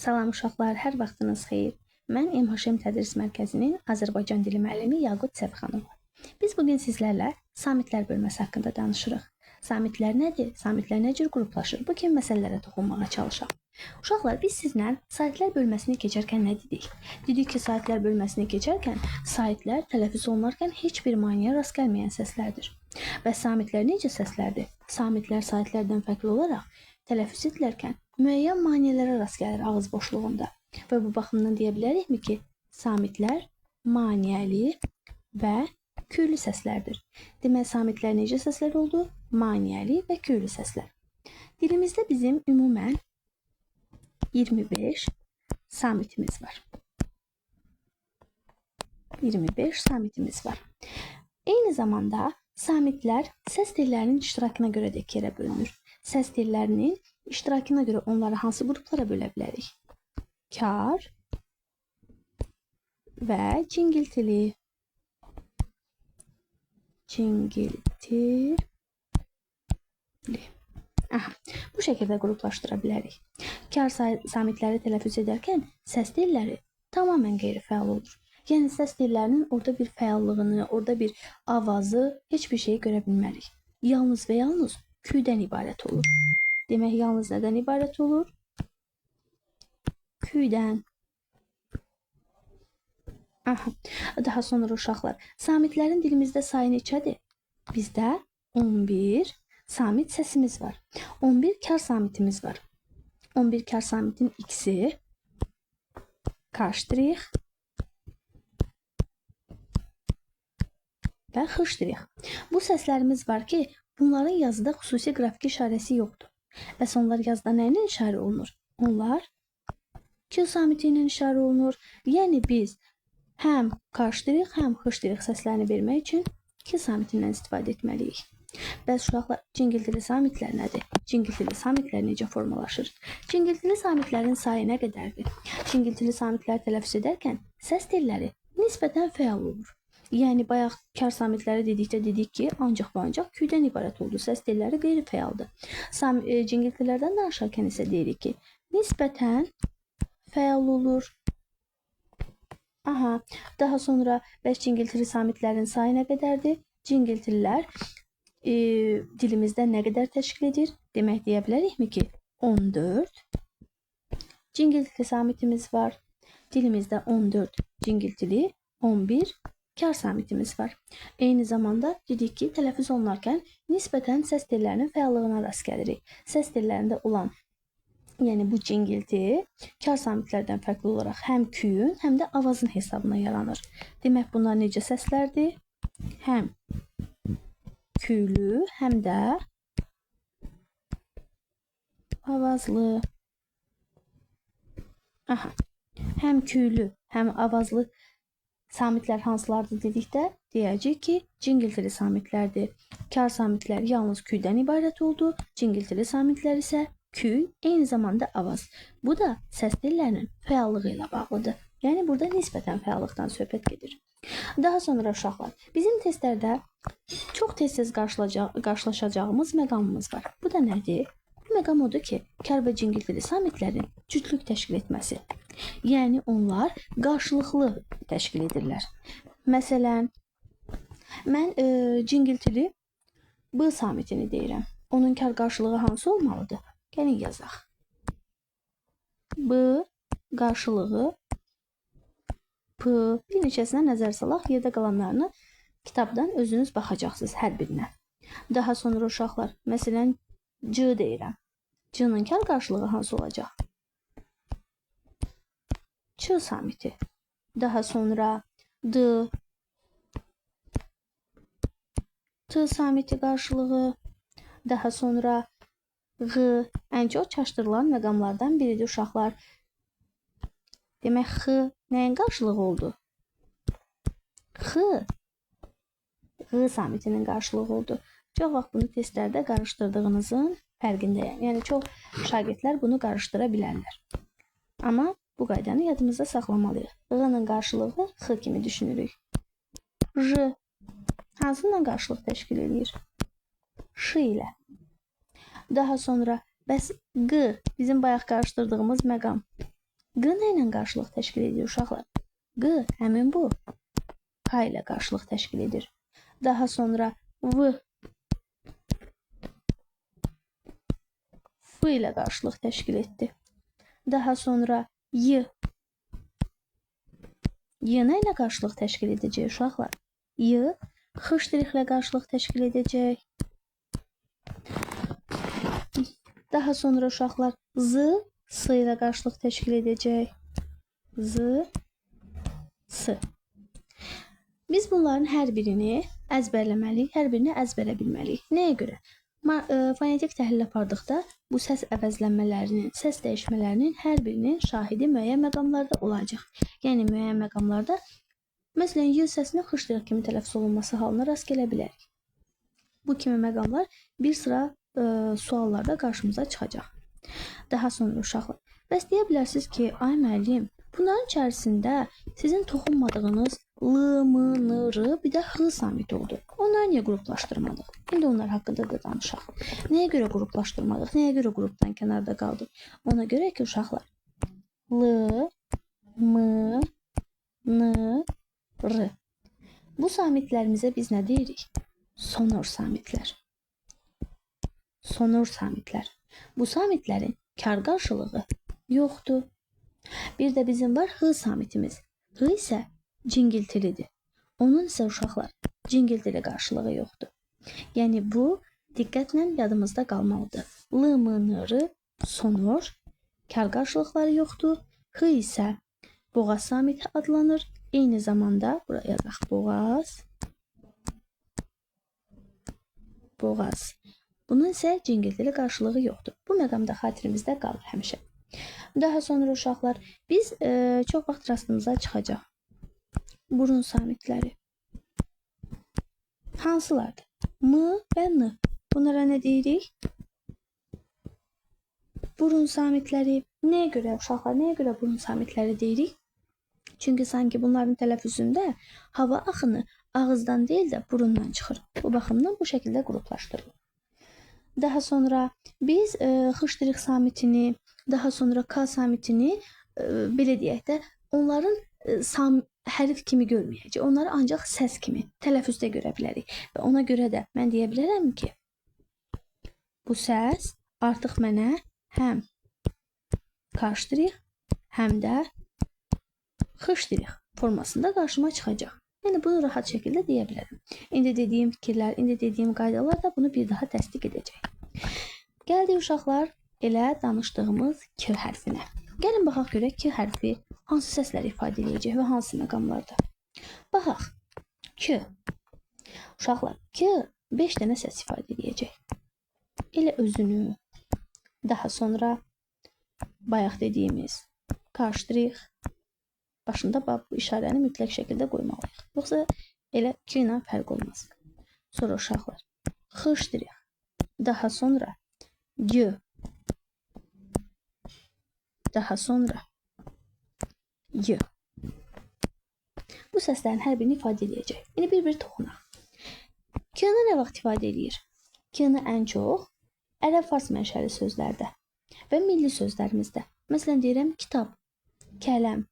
Salam uşaqlar, hər vaxtınız xeyir. Mən MHM Tədris Mərkəzinin Azərbaycan dili müəllimi Yaqut Səbxanova. Biz bugün sizlərlə samitlər bölməsi haqqında danışırıq. Samitlər nədir? Samitlər nə cür qruplaşır? Bu kimi məsələlərə toxunmağa çalışaq. Uşaqlar, biz sizlə saitlər bölməsini keçərkən nə dedik? Dedik ki, saitlər bölməsini keçərkən saitlər tələffüz olunarkən heç bir maneəyə rast gəlməyən səslərdir. Bəs samitlər necə səslərdir? Samitlər saitlərdən fərqli olaraq tələffüz edilərkən müəyyən maneələrə rast gəlir ağız boşluğunda. Və bu baxımdan deyə bilərikmi ki, samitlər maneəli və küylü səslərdir. Demək, samitlər necə səslər oldu? Maneəli və küylü səslər. Dilimizdə bizim ümumən 25 samitimiz var. 25 samitimiz var. Eyni zamanda samitlər səs tellərinin iştirakına görə də ikiyə bölünür. Səs tellərinin iştirakına görə onları hansı qruplara bölə bilərik? Kar və cingiltili. Cingiltili. Bu şəkildə qruplaşdıra bilərik. Kar samitləri tələffüz edərkən səs telləri tamamilə qeyri-fəal olur. Yəni, səs tellərinin orada bir fəallığını, orada bir avazı, heç bir şeyi görə bilmərik. Yalnız və yalnız küydən ibarət olur. Demək, yalnız nədən ibarət olur? Küydən. Daha sonra uşaqlar, samitlərin dilimizdə sayı neçədir? Bizdə 11 samit səsimiz var. 11 kar samitimiz var. 11 kar samitin x-i k' və x'. Bu səslərimiz var ki, bunların yazıda xüsusi qrafik işarəsi yoxdur. Bəs onlar yazıda nə ilə işarə olunur? Onlar Q samiti ilə işarə olunur. Yəni biz həm k', həm x' səslərini vermək üçün Q samitindən istifadə etməliyik. Bəs uşaqlar, cingiltili samitlər nədir? Cingiltili samitlər necə formalaşır? Cingiltili samitlərin sayı nə qədərdir? Cingiltili samitlər tələffüz edərkən səs telləri nisbətən fəal olur. Yəni, bayaq kar samitləri dedikdə dedik ki, ancaq və ancaq küydən ibarət oldu. Səs telləri qeyri-fəaldır. Cingiltilərdən danışarkən isə deyirik ki, nisbətən fəal olur. Daha sonra bəs cingiltili samitlərin sayı nə qədərdir? Cingiltililər dilimizdə nə qədər təşkil edir? Demək, deyə bilərikmi ki, 14 cingiltili samitimiz var. Dilimizdə 14 cingiltili, 11 kar samitimiz var. Eyni zamanda dedik ki, tələffüz olunarkən nisbətən səs tellərinin fəallığına rast gəlirik. Səs tellərində olan, yəni bu cingilti, kar samitlərdən fərqli olaraq həm küyün, həm də avazın hesabına yaranır. Demək, bunlar necə səslərdir? Həm küylü, həm də avazlı. Həm küylü, həm avazlı samitlər hansılardır dedikdə, deyəcək ki, cingiltili samitlərdir. Kar samitlər yalnız küydən ibarət oldu, cingiltili samitlər isə küy, eyni zamanda avaz. Bu da səs tellərinin fəallığı ilə bağlıdır. Yəni, burada nisbətən fəallıqdan söhbət gedir. Daha sonra uşaqlar, bizim testlərdə çox tez-tez qarşılaşacağımız məqamımız var. Bu da nədir? Bu məqam odur ki, kar və cingiltili samitlərin cütlük təşkil etməsi. Yəni, onlar qarşılıqlı təşkil edirlər. Məsələn, mən cingiltili B samitini deyirəm. Onun kar qarşılığı hansı olmalıdır? Gəlin yazaq. B qarşılığı P. Bir neçəsinə nəzər salaq, yerdə qalanlarını kitabdan özünüz baxacaqsınız hər birinə. Daha sonra uşaqlar, məsələn, C deyirəm. C-nin kar qarşılığı hansı olacaq? Ç samiti. Daha sonra D. T samiti qarşılığı. Daha sonra G. Ən çox çaşdırılan məqamlardan biridir uşaqlar. Demək, X nəyin qarşılığı oldu? X. G samitinin qarşılığı oldu. Çox vaxt bunu testlərdə qarışdırdığınızın fərqindəyəm. Yəni, çox şagirdlər bunu qarışdıra bilərlər. Amma bu qaydanı yadımızda saxlamalıyıq. G-nin qarşılığı X kimi düşünürük. J hansından qarşılıq təşkil edir? Ş ilə. Daha sonra bəs G bizim bayaq qarışdırdığımız məqam. Q nə ilə qarşılıq təşkil edir uşaqlar? Q həmin bu K ilə qarşılıq təşkil edir. Daha sonra V F ilə qarşılıq təşkil etdi. Daha sonra Y nə ilə qarşılıq təşkil edəcək uşaqlar? Y X ştrixlə qarşılıq təşkil edəcək. Daha sonra uşaqlar Z S ilə qarşılıq təşkil edəcək. Z S. Biz bunların hər birini əzbərləməliyik, hər birini əzbərə bilməliyik. Nəyə görə? Fonetik təhlil apardıqda bu səs əvəzlənmələrinin, səs dəyişmələrinin hər birinin şahidi müəyyən məqamlarda olacaq. Yəni müəyyən məqamlarda, məsələn, Y səsinin X ştrix kimi tələffüz olunması halına rast gələ bilərik. Bu kimi məqamlar bir sıra suallarda qarşımıza çıxacaq. Daha sonra uşaqlar, bəs deyə bilərsiniz ki, ay müəllim, bunların içərisində sizin toxunmadığınız L, M, N, R, bir də X samiti oldu. Onları niyə qruplaşdırmadıq? İndi onlar haqqında da danışaq. Nəyə görə qruplaşdırmadıq? Nəyə görə qrupdan kənarda qaldı? Ona görə ki, uşaqlar, L, M, N, R. Bu samitlərimizə biz nə deyirik? Sonor samitlər. Sonor samitlər. Bu samitlərin kar qarşılığı yoxdur. Bir də bizim var H samitimiz. H isə cingiltilidir. Onun isə uşaqlar cingiltili qarşılığı yoxdur. Yəni bu diqqətlə yadımızda qalmalıdır. L, M, N, R sonor, kar qarşılıqları yoxdur. H isə boğaz samiti adlanır. Eyni zamanda buraya yazaq boğaz. Boğaz. Bunun isə cingiltili qarşılığı yoxdur. Bu məqamda xatirimizdə qalır həmişə. Daha sonra uşaqlar, biz çox vaxt rastımıza çıxacaq. Burun samitləri. Hansılardır? M və N. Bunlara nə deyirik? Burun samitləri. Nəyə görə uşaqlar, nəyə görə burun samitləri deyirik? Çünki sanki bunların tələffüzündə hava axını ağızdan deyil də burundan çıxır. Bu baxımdan bu şəkildə qruplaşdırılır. Daha sonra biz X' samitini, daha sonra K samitini belə deyək də onların hərf kimi görməyəcək. Onları ancaq səs kimi tələffüzdə görə bilərik. Və ona görə də mən deyə bilərəm ki, bu səs artıq mənə həm K', həm də X' formasında qarşıma çıxacaq. Yəni bunu rahat şəkildə deyə bilərəm. İndi dediyim fikirlər, indi dediyim qaydalar da bunu bir daha təsdiq edəcək. Gəldik uşaqlar elə danışdığımız K hərfinə. Gəlin baxaq görək K hərfi hansı səsləri ifadə edəcək və hansı məqamlarda. Baxaq. K. Uşaqlar, K 5 dənə səs ifadə edəcək. Elə özünü, daha sonra bayaq dediyimiz K', başında bu işarəni mütləq şəkildə qoymalıyıq. Yoxsa elə K ilə fərq olmaz. Sonra uşaqlar, X', daha sonra G, daha sonra Y. Bu səslərin hər birini ifadə edəcək. İndi bir-bir toxunaq. K-nı nə vaxt ifadə edir? K-nı ən çox ərəb-fars mənşəli sözlərdə və milli sözlərimizdə. Məsələn, deyirəm kitab, kələm,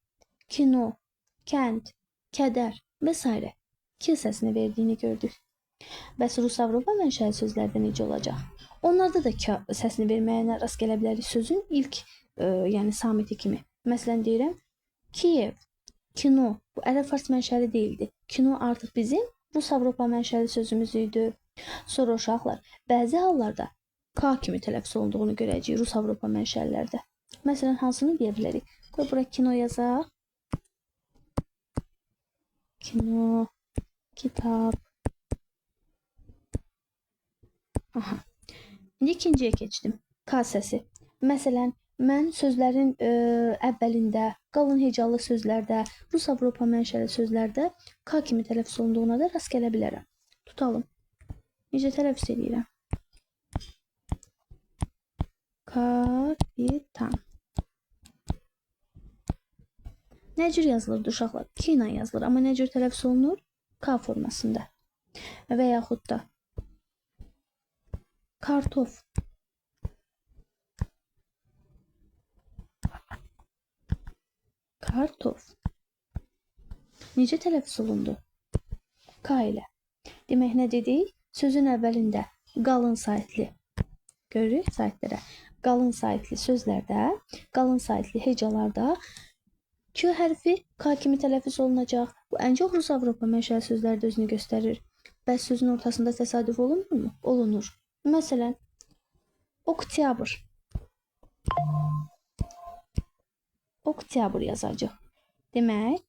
kino, kənd, kədər və s. K səsini verdiyini gördük. Bəs Rus-Avropa mənşəli sözlərdə necə olacaq? Onlarda da K səsini verməyənə rast gələ bilərik sözün ilk yəni samiti kimi. Məsələn, deyirəm Kiyev, kino. Bu ərəb-fars mənşəli deyildi. Kino artıq bizim Rus-Avropa mənşəli sözümüz idi. Sonra uşaqlar, bəzi hallarda K kimi tələffüz olunduğunu görəcəyik Rus-Avropa mənşəlilərdə. Məsələn, hansını deyə bilərik? Qoy bura kino yazaq. Kino, kitab. Aha. İndi ikinciyə keçdim. K səsi. Məsələn, mən sözlərin əvvəlində, qalın hecalı sözlərdə, Rus-Avropa mənşəli sözlərdə K kimi tələffüz olunduğuna da rast gələ bilərəm. Tutalım. Necə tələffüz edirəm? Kapitan. Nə cür yazılır uşaqlar? K ilə yazılır, amma nə cür tələffüz olunur? K formasında. Və yaxud da kartof. Kartof. Necə tələffüz olundu? K ilə. Demək nə dedik? Sözün əvvəlində qalın saitli. Görürük saitlərə. Qalın saitli sözlərdə, qalın saitli hecalarda Q hərfi K kimi tələffüz olunacaq. Bu ən çox Rus Avropa mənşəli sözlərdə özünü göstərir. Bəs sözün ortasında təsadüf olunurmu? Olunur. Məsələn, oktyabr. Oktyabr yazacaq. Demək,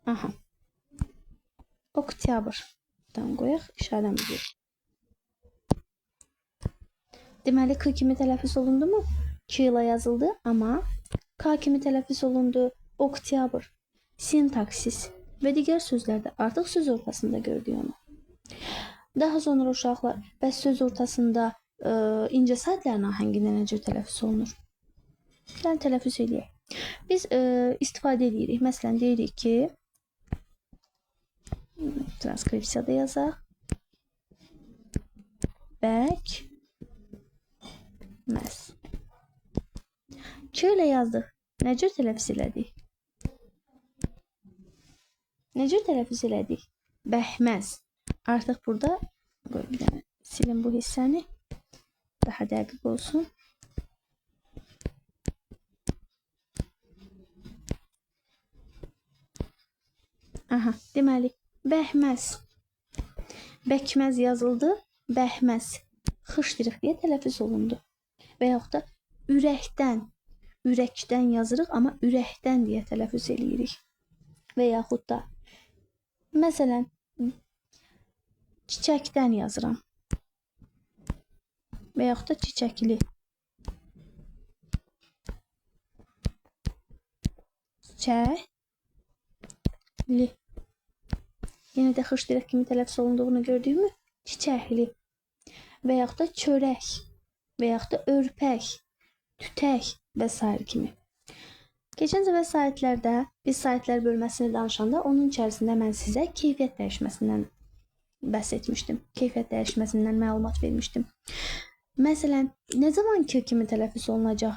aha. Oktyabr-dan qoyaq, işarəmizi. Deməli, K kimi tələffüz olundu mu? K ilə yazıldı, amma K kimi tələffüz olundu. Oktyabr. Sintaksis və digər sözlərdə artıq söz ortasında gördük onu. Daha sonra uşaqlar, bəs söz ortasında incə saitlərin ahəngində necə tələffüz olunur? Yəni, tələffüz edək. Biz istifadə edirik. Məsələn, deyirik ki, transkripsiyada yazaq. Bəkməz. Q ilə yazdıq. Necə tələffüz elədik? Necə tələffüz elədik? Bəhməz. Artıq burada bir dənə silin bu hissəni. Daha dəqiq olsun. Aha, deməli, bəhməz. Bəkməz yazıldı, bəhməz. Xışdırıq deyə tələffüz olundu. Və yaxud da ürəkdən, ürəkdən yazırıq, amma ürəkdən deyə tələffüz eləyirik. Və yaxud da, məsələn, çiçəkdən yazıram. Və yaxud da çiçəkli. Çiçəkli. Yenə də xışdırıq kimi tələffüz olunduğunu gördüyümü çiçəkli. Və yaxud da çörək. Və yaxud da örpək, tütək və s. kimi. Keçən səfər saitlərdə biz saitlər bölməsini danışanda onun içərisində mən sizə keyfiyyət dəyişməsindən bəhs etmişdim. Keyfiyyət dəyişməsindən məlumat vermişdim. Məsələn, nə zaman K kimi tələffüz olunacaq?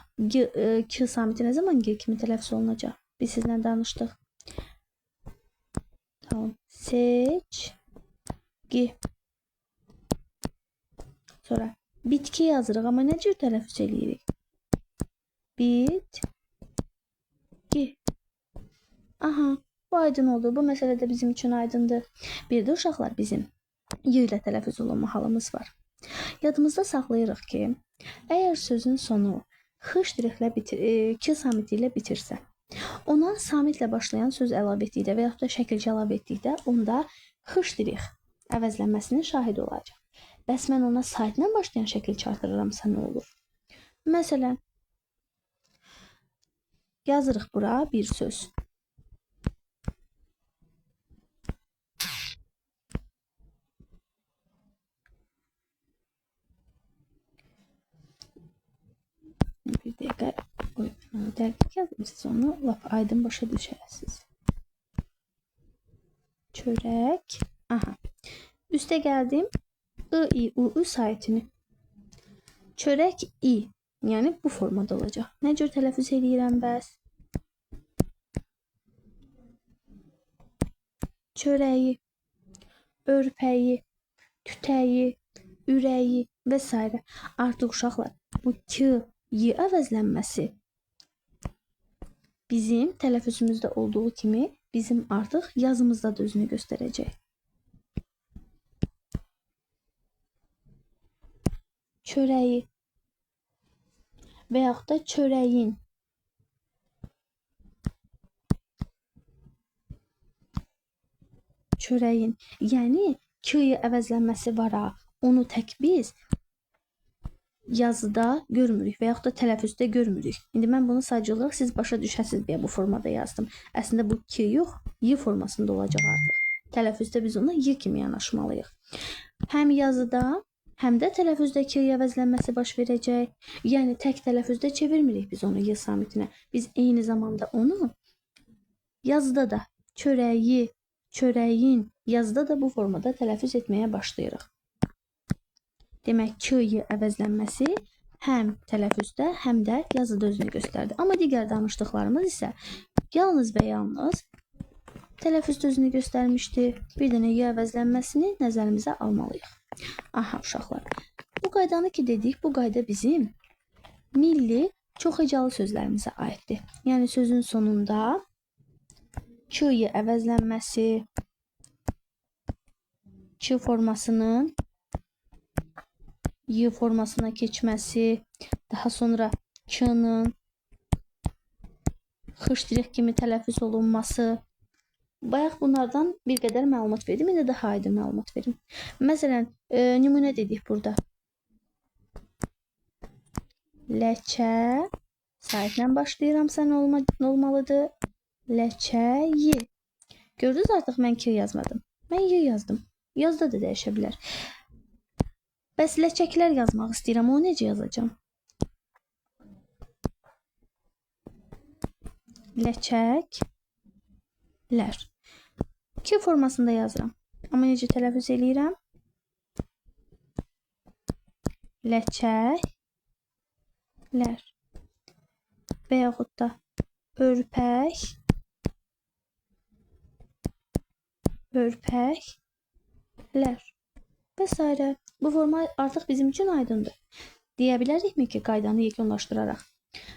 K samiti nə zaman G kimi tələffüz olunacaq? Biz sizlə danışdıq. Tamam. Seçki. Sonra bitki yazırıq, amma nə cür tələffüz eləyirik? Bitki. Aha, bu aydın oldu. Bu məsələ də bizim üçün aydındır. Bir də uşaqlar bizim Y ilə tələffüz olunma halımız var. Yadımızda saxlayırıq ki, əgər sözün sonu xışdırıqlə K samiti ilə bitirsə, ona samitlə başlayan söz əlavə etdikdə və yaxud da şəkilçi əlavə etdikdə onda xışdırıq əvəzlənməsinin şahidi olacaq. Bəs mən ona saitlə başlayan şəkilçi artırıramsa nə olur? Məsələn, yazırıq bura bir söz. Bir dəqiqə dəqiq yazdım, siz onu lap aydın başa düşərsiniz. Çörək. Aha. Üstə gəldim. I saitini. Çörək i. Yəni bu formada olacaq. Nə cür tələffüz edirəm bəs? Çörəyi, örpəyi, tütəyi, ürəyi və s. Artıq uşaqlar bu K, Y əvəzlənməsi bizim tələffüzümüzdə olduğu kimi bizim artıq yazımızda da özünü göstərəcək. Çörəyi və yaxud da çörəyin. Çörəyin. Yəni K-yə əvəzlənməsi var ha. Onu tək biz yazıda görmürük və yaxud da tələffüzdə görmürük. İndi mən bunu sadəcə olaraq siz başa düşəsiniz deyə bu formada yazdım. Əslində bu K yox, Y formasında olacaq artıq. Tələffüzdə biz ona Y kimi yanaşmalıyıq. Həm yazıda, həm də tələffüzdə K-yə əvəzlənməsi baş verəcək. Yəni tək tələffüzdə çevirmirik biz onu Y samitinə. Biz eyni zamanda onu yazıda da çörəyi, çörəyin, yazıda da bu formada tələffüz etməyə başlayırıq. Demək K-yə əvəzlənməsi həm tələffüzdə, həm də yazıda özünü göstərdi. Amma digər danışdıqlarımız isə yalnız və yalnız tələffüzdə özünü göstərmişdi. Bir dənə y əvəzlənməsini nəzərimizə almalıyıq. Aha uşaqlar. Bu qaydanı ki dedik, bu qayda bizim milli çox hecalı sözlərimizə aiddir. Yəni sözün sonunda ç-y əvəzlənməsi, ç formasının y formasına keçməsi, daha sonra ç-nın x kimi tələffüz olunması. Bayaq bunlardan bir qədər məlumat verdim, indi daha aydın məlumat verim. Məsələn, nümunə dedik burada. Ləçə, saitlə başlayıram, sən olmalıdır. Ləçəyi. Gördünüz artıq mən ki yazmadım. Mən y yazdım. Yazda da dəyişə bilər. Bəs ləçəklər yazmaq istəyirəm, onu necə yazacağım? Ləçəklər. K formasında yazıram. Amma necə tələffüz eləyirəm? Ləçəklər. Və yaxud da örpəklər və s. Bu forma artıq bizim üçün aydındır. Deyə bilərikmi ki, qaydanı yekunlaşdıraraq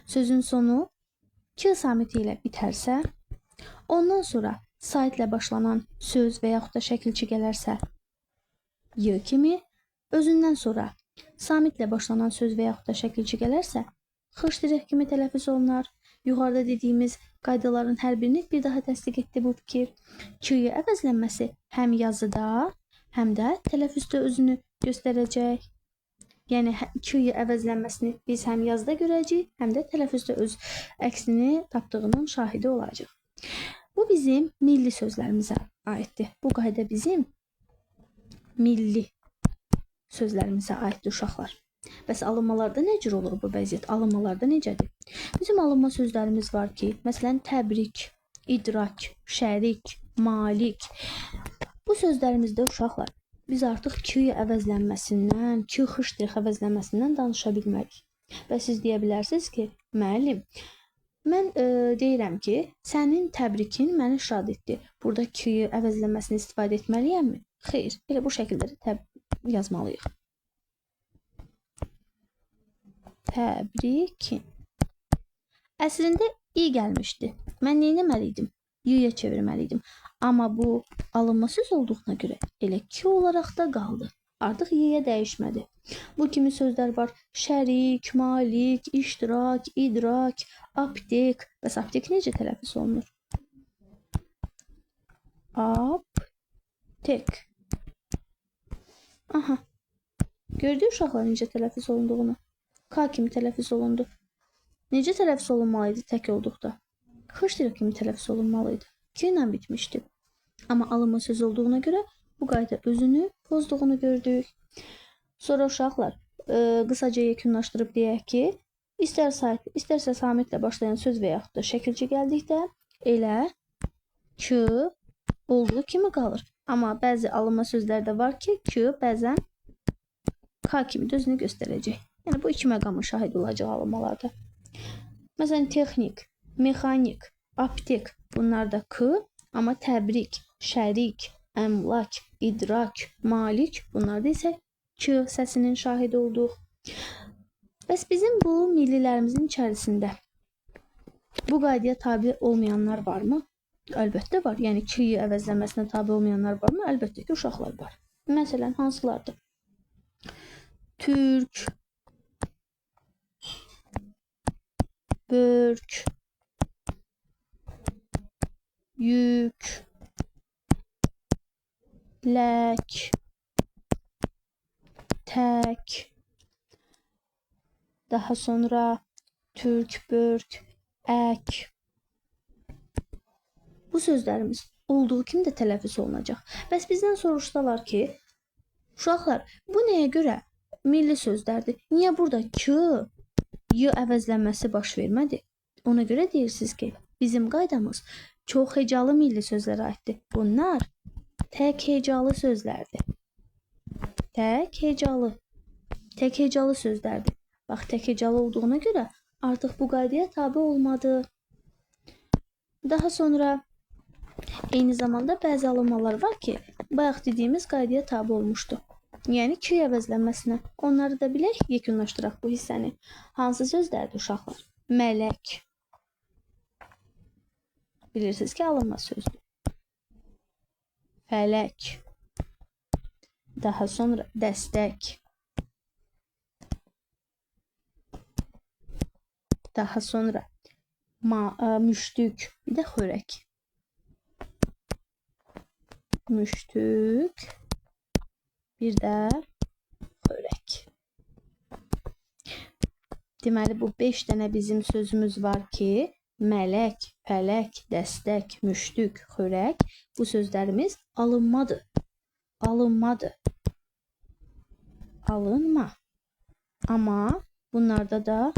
sözün sonu k samiti ilə bitərsə, ondan sonra saitlə başlanan söz və yaxud da şəkilçi gələrsə y kimi, özündən sonra samitlə başlanan söz və yaxud da şəkilçi gələrsə x kimi tələffüz olunar. Yuxarıda dediyimiz qaydaların hər birini bir daha təsdiq etdi bu fikir. Q-yu əvəzlənməsi həm yazıda, həm də tələffüzdə özünü göstərəcək. Yəni Q-yu əvəzlənməsini biz həm yazıda görəcəyik, həm də tələffüzdə öz əksini tapdığının şahidi olacaq. Bu bizim milli sözlərimizə aiddir. Bu qayda bizim milli sözlərimizə aiddir uşaqlar. Bəs alınmalarda nə cür olur bu vəziyyət? Alınmalarda necədir? Bizim alınma sözlərimiz var ki, məsələn, təbrik, idrak, şərik, malik. Bu sözlərimizdə uşaqlar, biz artıq Q-yu əvəzlənməsindən, Q-x əvəzlənməsindən danışa bilmərik. Və siz deyə bilərsiniz ki, müəllim, mən deyirəm ki, sənin təbrikin məni şad etdi. Burada Q-yu əvəzlənməsini istifadə etməliyəmmi? Xeyr, elə bu şəkildə yazmalıyıq. Təbrikin. Əslində i gəlmişdi. Mən nə etməliydim? Y-yə çevirməliydim. Amma bu alınma söz olduğuna görə elə ki olaraq da qaldı. Artıq y-yə dəyişmədi. Bu kimi sözlər var. Şərik, malik, iştirak, idrak, aptek. Bəs aptek necə tələffüz olunur? Aptek. Aha. Gördük uşaqlar necə tələffüz olunduğunu. K kimi tələffüz olundu. Necə tələffüz olunmalıydı tək olduqda? X kimi tələffüz olunmalıydı. Q ilə bitmişdi. Amma alınma söz olduğuna görə bu qayda özünü pozduğunu gördük. Sonra uşaqlar qısaca yekunlaşdırıb deyək ki, istərsə samitlə başlayan söz və yaxud da şəkilçi gəldikdə elə Q olduğu kimi qalır. Amma bəzi alınma sözlər də var ki, Q bəzən K kimi də özünü göstərəcək. Yəni bu iki məqamın şahidi olacaq alınmalarda. Məsələn, texnik, mexanik, aptek bunlar da K, amma təbrik, şərik, əmlak, idrak, malik bunlarda isə Q səsinin şahidi olduq. Bəs bizim bu millilərimizin içərisində bu qaydaya tabi olmayanlar varmı? Əlbəttə var. Yəni Q-yu əvəzlənməsinə tabi olmayanlar varmı? Əlbəttə ki, uşaqlar var. Məsələn, hansılardır? Türk, börk, yük, lək, tək, daha sonra türk, börk, ək. Bu sözlərimiz olduğu kimi də tələffüz olunacaq. Bəs bizdən soruşsalar ki, uşaqlar, bu nəyə görə milli sözlərdir? Niyə burada Q, Y əvəzlənməsi baş vermədi? Ona görə deyirsiniz ki, bizim qaydamız çox hecalı milli sözlərə aiddir. Bunlar tək hecalı sözlərdir. Tək hecalı sözlərdir. Bax, tək hecalı olduğuna görə artıq bu qaydaya tabe olmadı. Daha sonra eyni zamanda bəzi alınmalar var ki, bayaq dediyimiz qaydaya tabe olmuşdu. Yəni Q əvəzlənməsinə. Onları da bilək, yekunlaşdıraq bu hissəni. Hansı sözlərdir uşaqlar? Mələk. Bilirsiniz ki, alınma sözdür. Fələk. Daha sonra dəstək. Daha sonra müştük. Bir də xörək. Müştük. Bir də xörək. Deməli, bu 5 dənə bizim sözümüz var ki, mələk, fələk, dəstək, müştük, xörək. Bu sözlərimiz alınmadır. Alınmadır. Alınma. Amma bunlarda da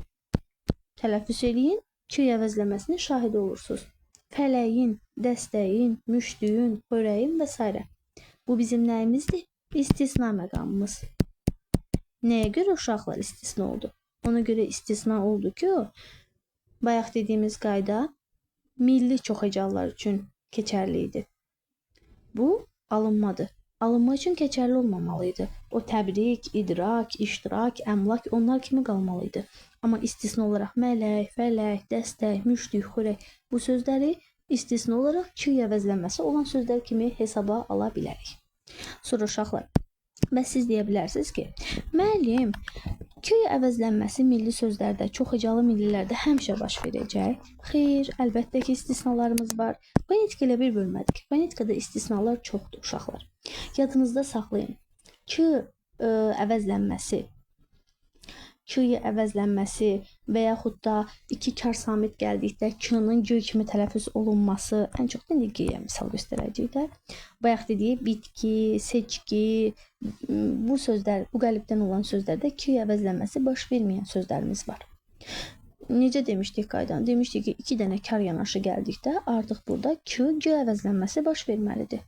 tələffüz eləyin, Q əvəzləməsinin şahidi olursunuz. Fələyin, dəstəyin, müştüyün, xörəyin və s. Bu bizim nəyimizdir? İstisna məqamımız. Nəyə görə uşaqlar istisna oldu? Ona görə istisna oldu ki, bayaq dediyimiz qayda milli çoxhecalılar üçün keçərli idi. Bu alınmadır. Alınma üçün keçərli olmamalıydı. O təbrik, idrak, iştirak, əmlak onlar kimi qalmalıydı. Amma istisna olaraq mələk, fələk, dəstək, müştük, xörək bu sözləri istisna olaraq Q əvəzlənməsi olan sözlər kimi hesaba ala bilərik. Sonra uşaqlar, bəs siz deyə bilərsiniz ki, müəllim, Q əvəzlənməsi milli sözlərdə, çoxhecalı millilərdə həmişə baş verəcək. Xeyr, əlbəttə ki, istisnalarımız var. Fonetika elə bir bölmədik. Fonetikada istisnalar çoxdur uşaqlar. Yadınızda saxlayın. Q əvəzlənməsi və yaxud da iki kar samit gəldikdə Q-nun G kimi tələffüz olunması, ən çox da G-yə misal göstərəcək də. Bayaq dediyi bitki, seçki, bu sözlər, bu qəlibdən olan sözlərdə Q əvəzlənməsi baş verməyən sözlərimiz var. Necə demişdik qaydan? Demişdik ki, 2 dənə kar yanaşı gəldikdə artıq burada Q, G əvəzlənməsi baş verməlidir.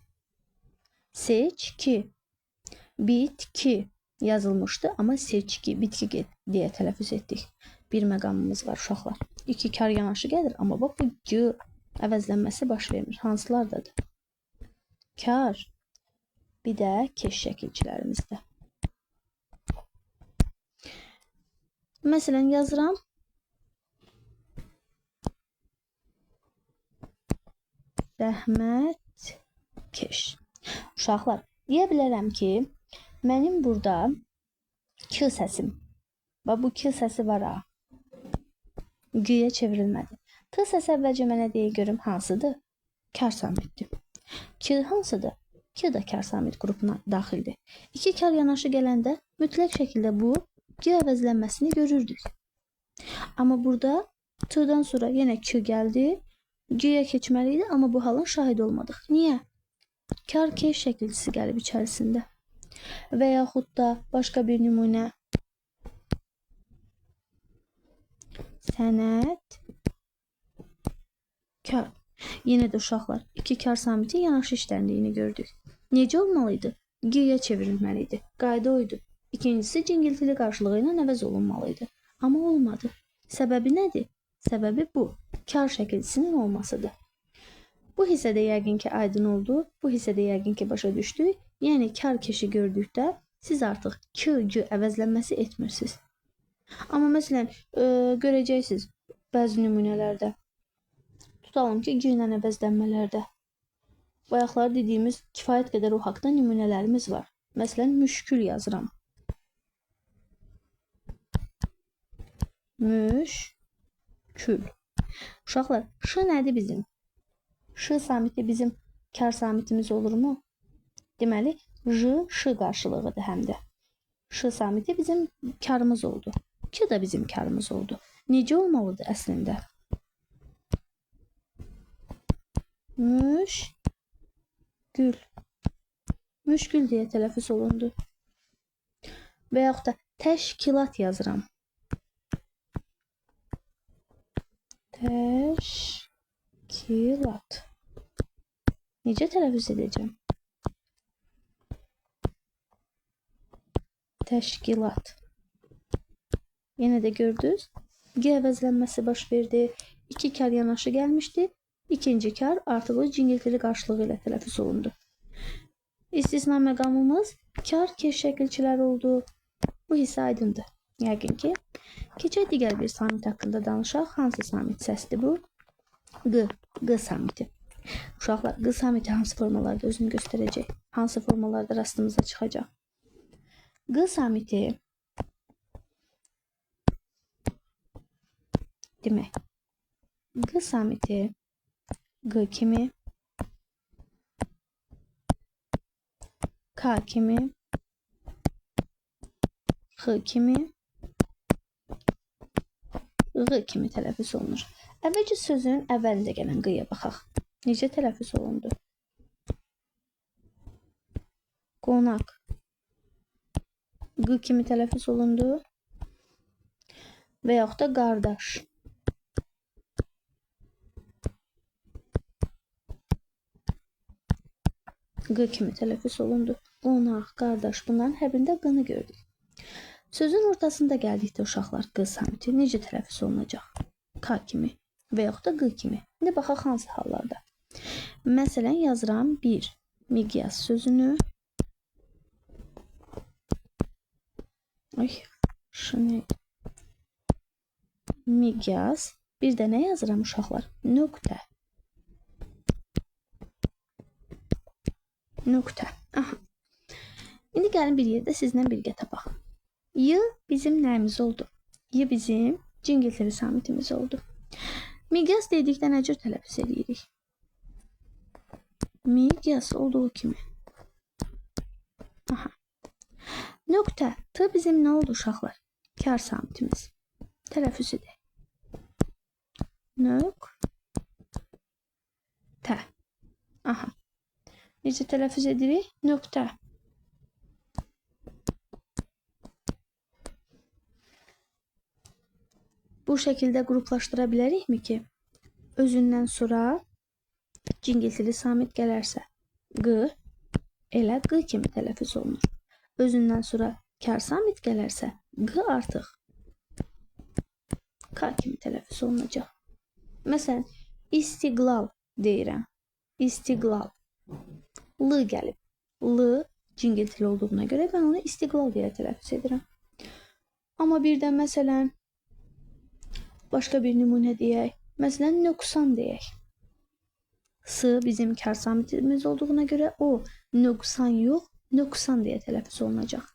Seçki, bitki yazılmışdı, amma seçki, bitki deyə tələffüz etdik. Bir məqamımız var uşaqlar. 2 kar yanaşı gəlir, amma bax bu G əvəzlənməsi baş vermir. Hansılardadır? Kar, bir də keş şəkilçilərimizdə. Məsələn, yazıram. Rəhmət, keş. Uşaqlar, deyə bilərəm ki, mənim burada Q səsim. Və bu Q səsi var ha. G-yə çevrilmədi. T səsi əvvəlcə mənə deyə görüm hansıdır? Kar samitdir. Q hansıdır? Q da kar samit qrupuna daxildir. 2 kar yanaşı gələndə mütləq şəkildə bu G əvəzlənməsini görürdük. Amma burada T-dan sonra yenə Q gəldi. G-yə keçməli idi, amma bu halın şahidi olmadıq. Niyə? Kar keş şəkilçisi gəlib içərisində. Və yaxud da başqa bir nümunə. Sənət, kar. Yenə də uşaqlar 2 kar samitin yanaşı işləndiyini gördük. Necə olmalıydı? G-yə çevrilməliydi. Qayda oydu. İkincisi cingiltili qarşılığı ilə əvəz olunmalıydı. Amma olmadı. Səbəbi nədir? Səbəbi bu. Kar şəkilçisinin olmasıdır. Bu hissədə yəqin ki aydın oldu. Bu hissədə yəqin ki başa düşdük. Yəni kar keşi gördükdə siz artıq Q əvəzlənməsi etmirsiniz. Amma məsələn, görəcəksiniz bəzi nümunələrdə. Tutalım ki, G ilə əvəzlənmələrdə. Bayaqlar dediyimiz kifayət qədər o haqda nümunələrimiz var. Məsələn, müşkül yazıram. Müşkül. Uşaqlar, Ş nədir bizim? Ş samiti bizim kar samitimiz olurmu? Deməli, J, Ş qarşılığıdır həm də. Ş samiti bizim karımız oldu. Q da bizim karımız oldu. Necə olmalıdır əslində? Müşkül. Müşkül deyə tələffüz olundu. Və yaxud da təşkilat yazıram. Təşkilat. Necə tələffüz edəcəm? Təşkilat. Yenə də gördünüz. G əvəzlənməsi baş verdi. 2 kar yanaşı gəlmişdi. İkinci kar artıq o cingiltili qarşılığı ilə tələffüz olundu. İstisna məqamımız kar keş şəkilçilər oldu. Bu hissə aydındır. Yəqin ki. Keçək digər bir samit haqqında danışaq. Hansı samit səsdir bu? Q. Q samiti. Uşaqlar, Q samiti hansı formalarda özünü göstərəcək? Hansı formalarda rastımıza çıxacaq? Q samiti demək. Q samiti G kimi, K kimi, X kimi, G kimi tələffüz olunur. Əvvəlcə sözün əvvəlində gələn G-yə baxaq. Necə tələffüz olundu? Qonaq G kimi tələffüz olundu və yaxud da qardaş G kimi tələffüz olundu. Qonaq, qardaş, bunların hər birində G-ni gördük. Sözün ortasında gəldikdə uşaqlar G samiti necə tələffüz olunacaq? K kimi və yaxud da G kimi. İndi baxaq hansı hallarda. Məsələn, yazıram 1. Miqyas sözünü. Miqyas. Bir də nə yazıram uşaqlar? Nöqtə. Nöqtə. Aha. İndi gəlin bir yerdə sizlə birgə tapaq. Y bizim nəyimiz oldu? Y bizim cingiltili samitimiz oldu. Miqyas dedikdə nə cür tələffüz edirik? Miqyas olduğu kimi. Aha. Nöqtə. T bizim nə oldu uşaqlar? Kar samitimiz. Tələffüz edək. Nöqtə. Aha. Necə tələffüz edirik? Nöqtə. Bu şəkildə qruplaşdıra bilərikmi ki, özündən sonra cingiltili samit gələrsə G elə G kimi tələffüz olunur. Özündən sonra kar samit gələrsə G artıq K kimi tələffüz olunacaq. Məsələn, istiqlal deyirəm. İstiqlal. L gəlib. L cingiltili olduğuna görə mən onu istiqlal deyə tələffüz edirəm. Amma birdən məsələn, başqa bir nümunə deyək. Məsələn, nöqsan deyək. S bizim kar samitimiz olduğuna görə o nöqsan yox, nöqsan deyə tələffüz olunacaq.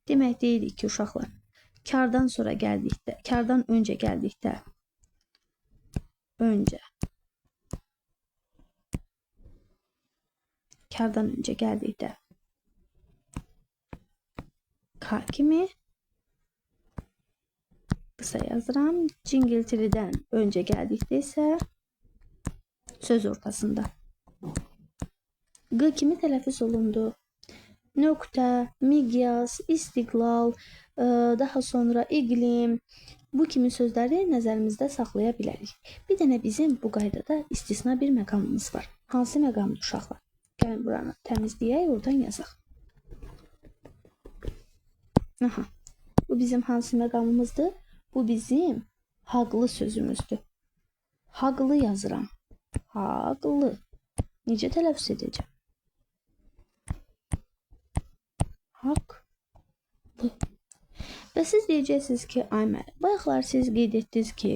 Demək deyirik ki, uşaqlar, kardan sonra gəldikdə, kardan öncə gəldikdə, kardan öncə gəldikdə K kimi qısa yazıram. Cingiltilidən öncə gəldikdə isə söz ortasında G kimi tələffüz olundu. Nöqtə, miqyas, istiqlal, daha sonra iqlim, bu kimi sözləri nəzərimizdə saxlaya bilərik. Bir dənə bizim bu qaydada istisna bir məqamımız var. Hansı məqamdır uşaqlar? Gəlin buranı təmizləyək, oradan yazaq. Aha. Bu bizim hansı məqamımızdır? Bu bizim haqlı sözümüzdür. Haqlı yazıram. Haqlı. Necə tələffüz edəcəm? Haqlı. Və siz deyəcəksiniz ki, ay müəllim, bayaqlar siz qeyd etdiniz ki,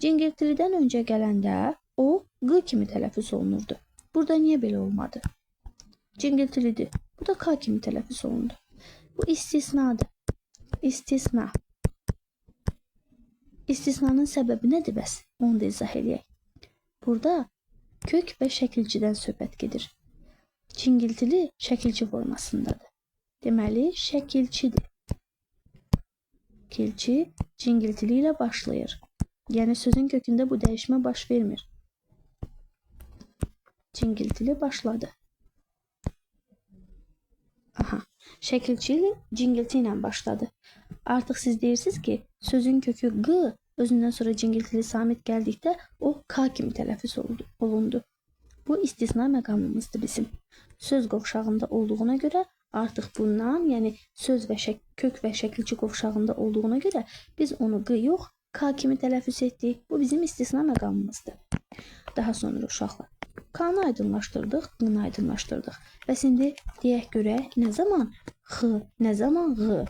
cingiltilidən öncə gələndə o G kimi tələffüz olunurdu. Burada niyə belə olmadı? Cingiltilidir. Bu da K kimi tələffüz olundu. Bu istisnadır. İstisna. İstisnanın səbəbi nədir bəs? Onu da izah edək. Burada kök və şəkilçidən söhbət gedir. Cingiltili şəkilçi formasındadır. Deməli, şəkilçidir. Şəkilçi cingiltili ilə başlayır. Yəni sözün kökündə bu dəyişmə baş vermir. Cingiltili başladı. Aha. Şəkilçi cingilti ilə başladı. Artıq siz deyirsiniz ki, sözün kökü G, özündən sonra cingiltili samit gəldikdə o K kimi tələffüz olundu. Bu istisna məqamımızdır bizim. Söz qovşağında olduğuna görə artıq bundan, yəni söz və kök və şəkilçi qovşağında olduğuna görə biz onu q yox, k kimi tələffüz etdik. Bu bizim istisna məqamımızdır. Daha sonra uşaqlar k-nı aydınlaşdırdıq, q-nı aydınlaşdırdıq. Bəs indi deyək görək nə zaman x, nə zaman q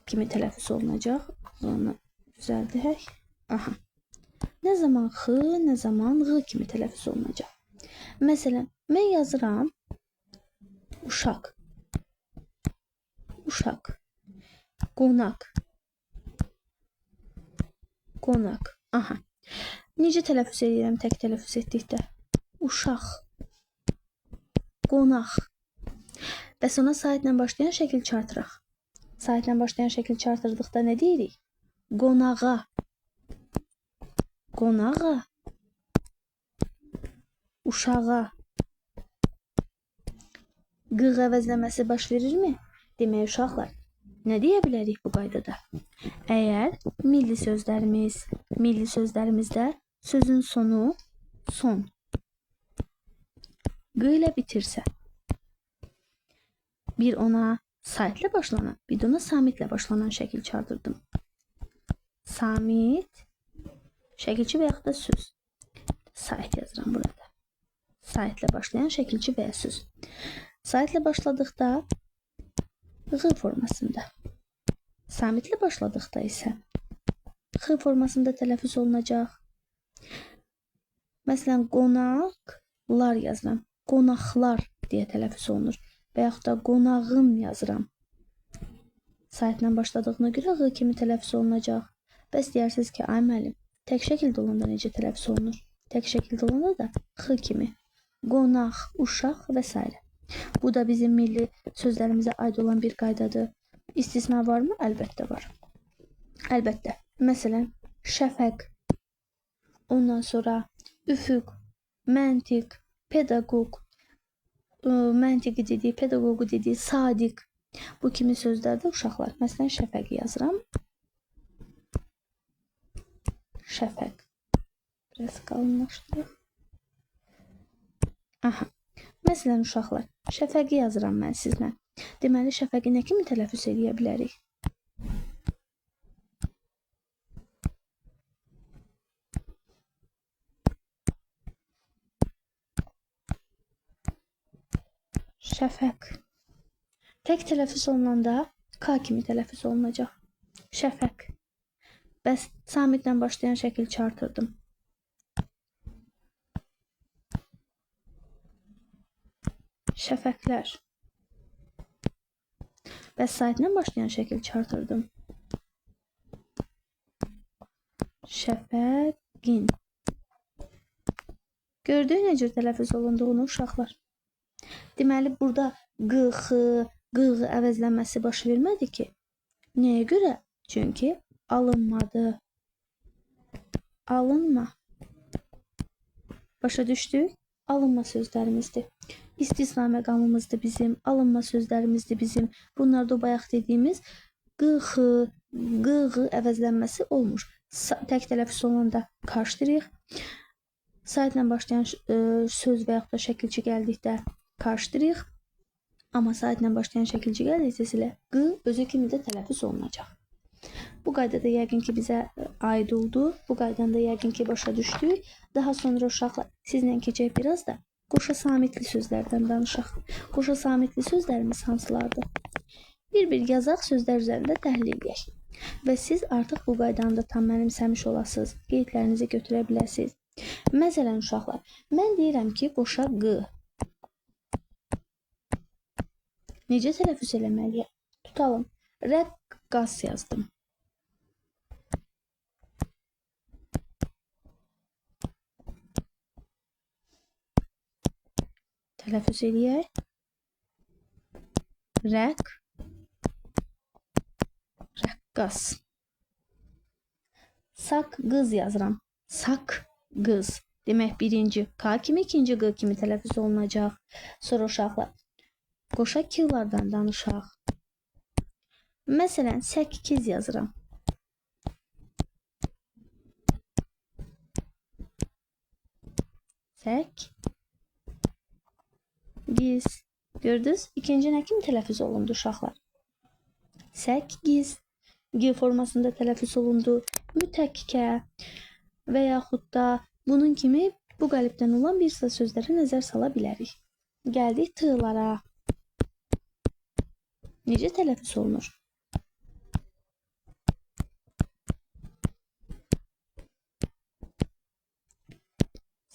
kimi tələffüz olunacaq? Onu düzəldək. Aha. Nə zaman x, nə zaman q kimi tələffüz olunacaq? Məsələn, mən yazıram uşaq, uşaq, qonaq, qonaq. Aha. Necə tələffüz edirəm tək tələffüz etdikdə? Uşaq, qonaq. Bəs ona saitlə başlayan şəkil çartıraq. Saitlə başlayan şəkil çartırdıqda nə deyirik? Qonağa, qonağa, uşağa. Q əvəzləməsi baş verirmi? Demək uşaqlar, nə deyə bilərik bu qaydada? Əgər milli sözlərimizdə sözün sonu son q ilə bitirsə, bir ona saitlə başlanan, bir də ona samitlə başlanan şəkil çağırdırdım. Samit, şəkilçi və yaxud da söz. Sait yazıram burada. Saitlə başlayan şəkilçi və ya söz. Saitlə başladıqda q formasında, samitlə başladıqda isə x formasında tələffüz olunacaq. Məsələn, qonaqlar yazıram. Qonaqlar deyə tələffüz olunur. Və yaxud da qonağım yazıram. Saitlə başladığına görə q kimi tələffüz olunacaq. Bəs deyirsiniz ki, ay müəllim, tək şəkildə olanda necə tələffüz olunur? Tək şəkildə olanda da x kimi. Qonaq, uşaq və s. Bu da bizim milli sözlərimizə aid olan bir qaydadır. İstisna varmı? Əlbəttə var. Əlbəttə. Məsələn, şəfəq, ondan sonra üfüq, məntiq, pedaqoq, məntiqi dedik, pedaqoqu dedik, sadiq. Bu kimi sözlərdə uşaqlar. Məsələn, şəfəqi yazıram. Şəfəq. Biraz qalınlaşdıraq. Aha. Məsələn, uşaqlar, şəfəqi yazıram mən sizlə. Deməli, şəfəqi nə kimi tələffüz edə bilərik? Şəfəq. Tək tələffüz olunanda k kimi tələffüz olunacaq. Şəfəq. Bəs samitlə başlayan şəkil çartırdım. Şəfəqlər. Bəs saitlə başlayan şəkil çartırdım. Şəfəqin. Gördük necə tələffüz olunduğunu uşaqlar. Deməli, burada q, x, q əvəzlənməsi baş vermədi ki. Nəyə görə? Çünki alınmadı. Alınma. Başa düşdük? Alınma sözlərimizdir. İstisna məqamımızdır bizim, alınma sözlərimizdir bizim. Bunlar da bayaq dediyimiz q, x, q əvəzlənməsi olmuş. Tək tələffüz olanda qarşıdırıq. Saitlə başlayan söz və yaxud da şəkilçi gəldikdə qarşıdırıq. Amma saitlə başlayan şəkilçi gəldikdə ilə q özü kimi də tələffüz olunacaq. Bu qaydada yəqin ki bizə aid oldu. Bu qaydanda yəqin ki başa düşdük. Daha sonra uşaqlar sizlə keçək biraz da qoşa samitli sözlərdən danışaq. Qoşa samitli sözlərimiz hansılardır? Bir-bir yazaq, sözlər üzərində təhlil edək. Və siz artıq bu qaydanı da tam mənimsəmiş olasınız. Qeydlərinizi götürə biləsiniz. Məsələn uşaqlar, mən deyirəm ki qoşa q. Necə tələffüz eləməliyəm? Tutalım. Rəqqas yazdım. Tələffüz eləyək. Rəqqas. Sak qız yazıram. Sak qız. Demək birinci k kimi, ikinci q kimi tələffüz olunacaq. Sonra uşaqlar qoşa k-lardan danışaq. Məsələn, 8 yazıram. Giz. Gördünüz? İkinci nə kimi tələffüz olundu uşaqlar? 8 G formasında tələffüz olundu. Mütəkkə və yaxud da bunun kimi bu qəlibdən olan bir sıra sözlərə nəzər sala bilərik. Gəldik t-lara. Necə tələffüz olunur?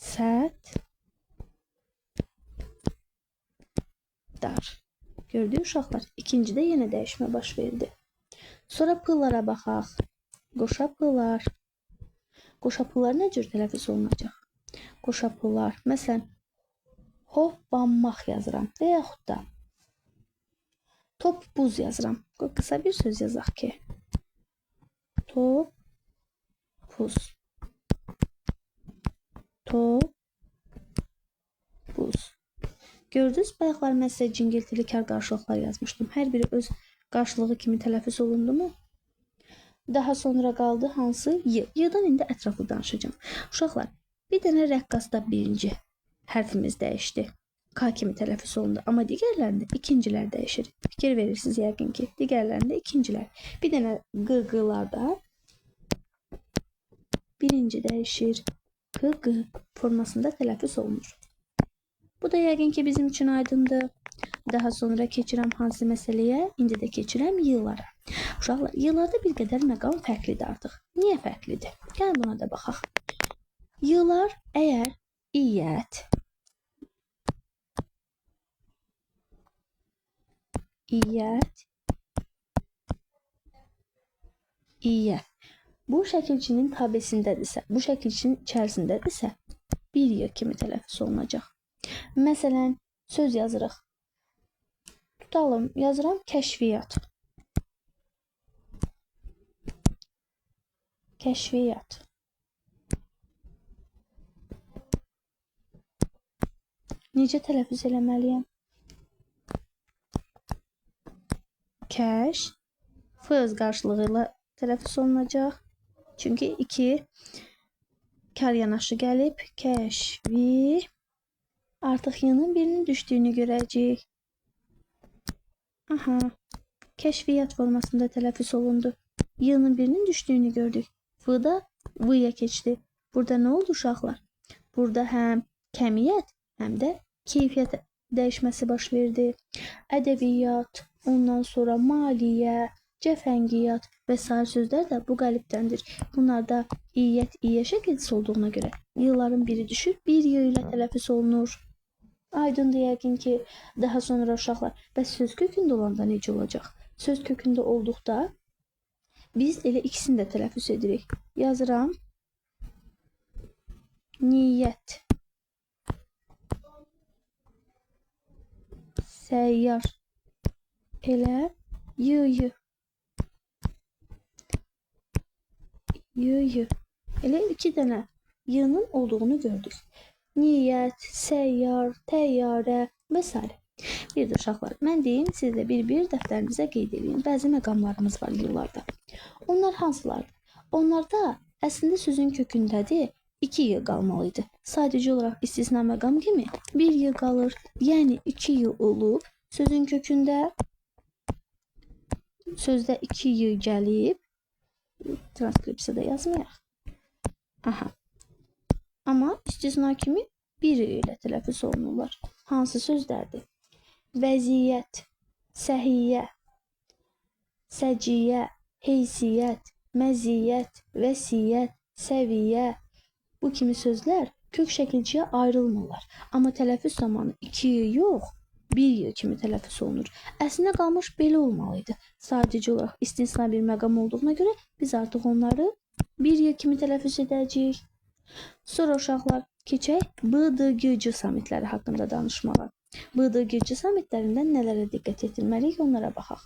Sət dar. Gördük uşaqlar. İkincidə yenə dəyişmə baş verdi. Sonra p-lara baxaq. Qoşa p-lar. Qoşa p-lar nə cür tələffüz olunacaq? Qoşa p-lar. Məsələn, hoppanmaq yazıram və yaxud da top buz yazıram. Qısa bir söz yazaq ki. Top buz. Top buz. Gördünüz, bayaqlar mən sizə cingiltili kar qarşılıqlar yazmışdım. Hər biri öz qarşılığı kimi tələffüz olundu mu? Daha sonra qaldı hansı? Y. Y-dan indi ətraflı danışacağım. Uşaqlar, bir dənə rəqqasda birinci hərfimiz dəyişdi. K kimi tələffüz olundu. Amma digərlərində ikincilər dəyişir. Fikir verirsiniz yəqin ki. Digərlərində ikincilər. Bir dənə qırqılarda birinci dəyişir. Qı formasında tələffüz olunur. Bu da yəqin ki bizim üçün aydındır. Daha sonra keçirəm hansı məsələyə? İndi də keçirəm yıllara. Uşaqlar, yıllarda bir qədər məqam fərqlidir artıq. Niyə fərqlidir? Gəlin buna da baxaq. Yıllar əgər iyyət, bu şəkilçinin tabesindədirsə, bu şəkilçinin içərisindədirsə, bir y kimi tələffüz olunacaq. Məsələn, söz yazırıq. Tutalım, yazıram kəşfiyyat. Kəşfiyyat. Necə tələffüz eləməliyəm? Kəş. F öz qarşılığı ilə tələffüz olunacaq. Çünki 2 kar yanaşı gəlib. Kəşfi. Artıq y-nın birinin düşdüyünü görəcəyik. Aha. Kəşfiyyat formasında tələffüz olundu. Y-nın birinin düşdüyünü gördük. F da V-yə keçdi. Burada nə oldu uşaqlar? Burada həm kəmiyyət, həm də keyfiyyət dəyişməsi baş verdi. Ədəbiyyat, ondan sonra maliyyə, cəfəngiyyat və sair sözlər də bu qəlibdəndir. Bunlarda iyyət, iyyə şəkilçisi olduğuna görə yılların biri düşür, bir y ilə tələffüz olunur. Aydındır yəqin ki, daha sonra uşaqlar, bəs söz kökündə olanda necə olacaq? Söz kökündə olduqda biz elə ikisini də tələffüz edirik. Yazıram. Niyyət. Səyyar. Elə y. Elə iki dənə y-nın olduğunu gördük. Niyyət, səyyar, təyyarə və s. Bir də uşaqlar, mən deyim, siz də bir-bir dəftərinizə qeyd edin. Bəzi məqamlarımız var yıllarda. Onlar hansılardır? Onlarda əslində sözün kökündədir, 2 y qalmalıydı. Sadəcə olaraq istisna məqam kimi 1 y qalır. Yəni 2 y olub, sözün kökündə sözdə 2 y gəlib, transkripsiyada yazmayaq. Aha. Amma istisna kimi 1 y ilə tələffüz olunurlar. Hansı sözlərdir? Vəziyyət, səhiyyə, səciyyə, heysiyyət, məziyyət, vəsiyyət, səviyyə. Bu kimi sözlər kök şəkilçiyə ayrılmırlar. Amma tələffüz zamanı 2 y yox, 1 y kimi tələffüz olunur. Əslində qalmış belə olmalıydı. Sadəcə olaraq istisna bir məqam olduğuna görə biz artıq onları 1 y kimi tələffüz edəcəyik. Sonra uşaqlar keçək BDGC samitləri haqqında danışmağa. BDGC samitlərindən nələrə diqqət etdirməliyik, onlara baxaq.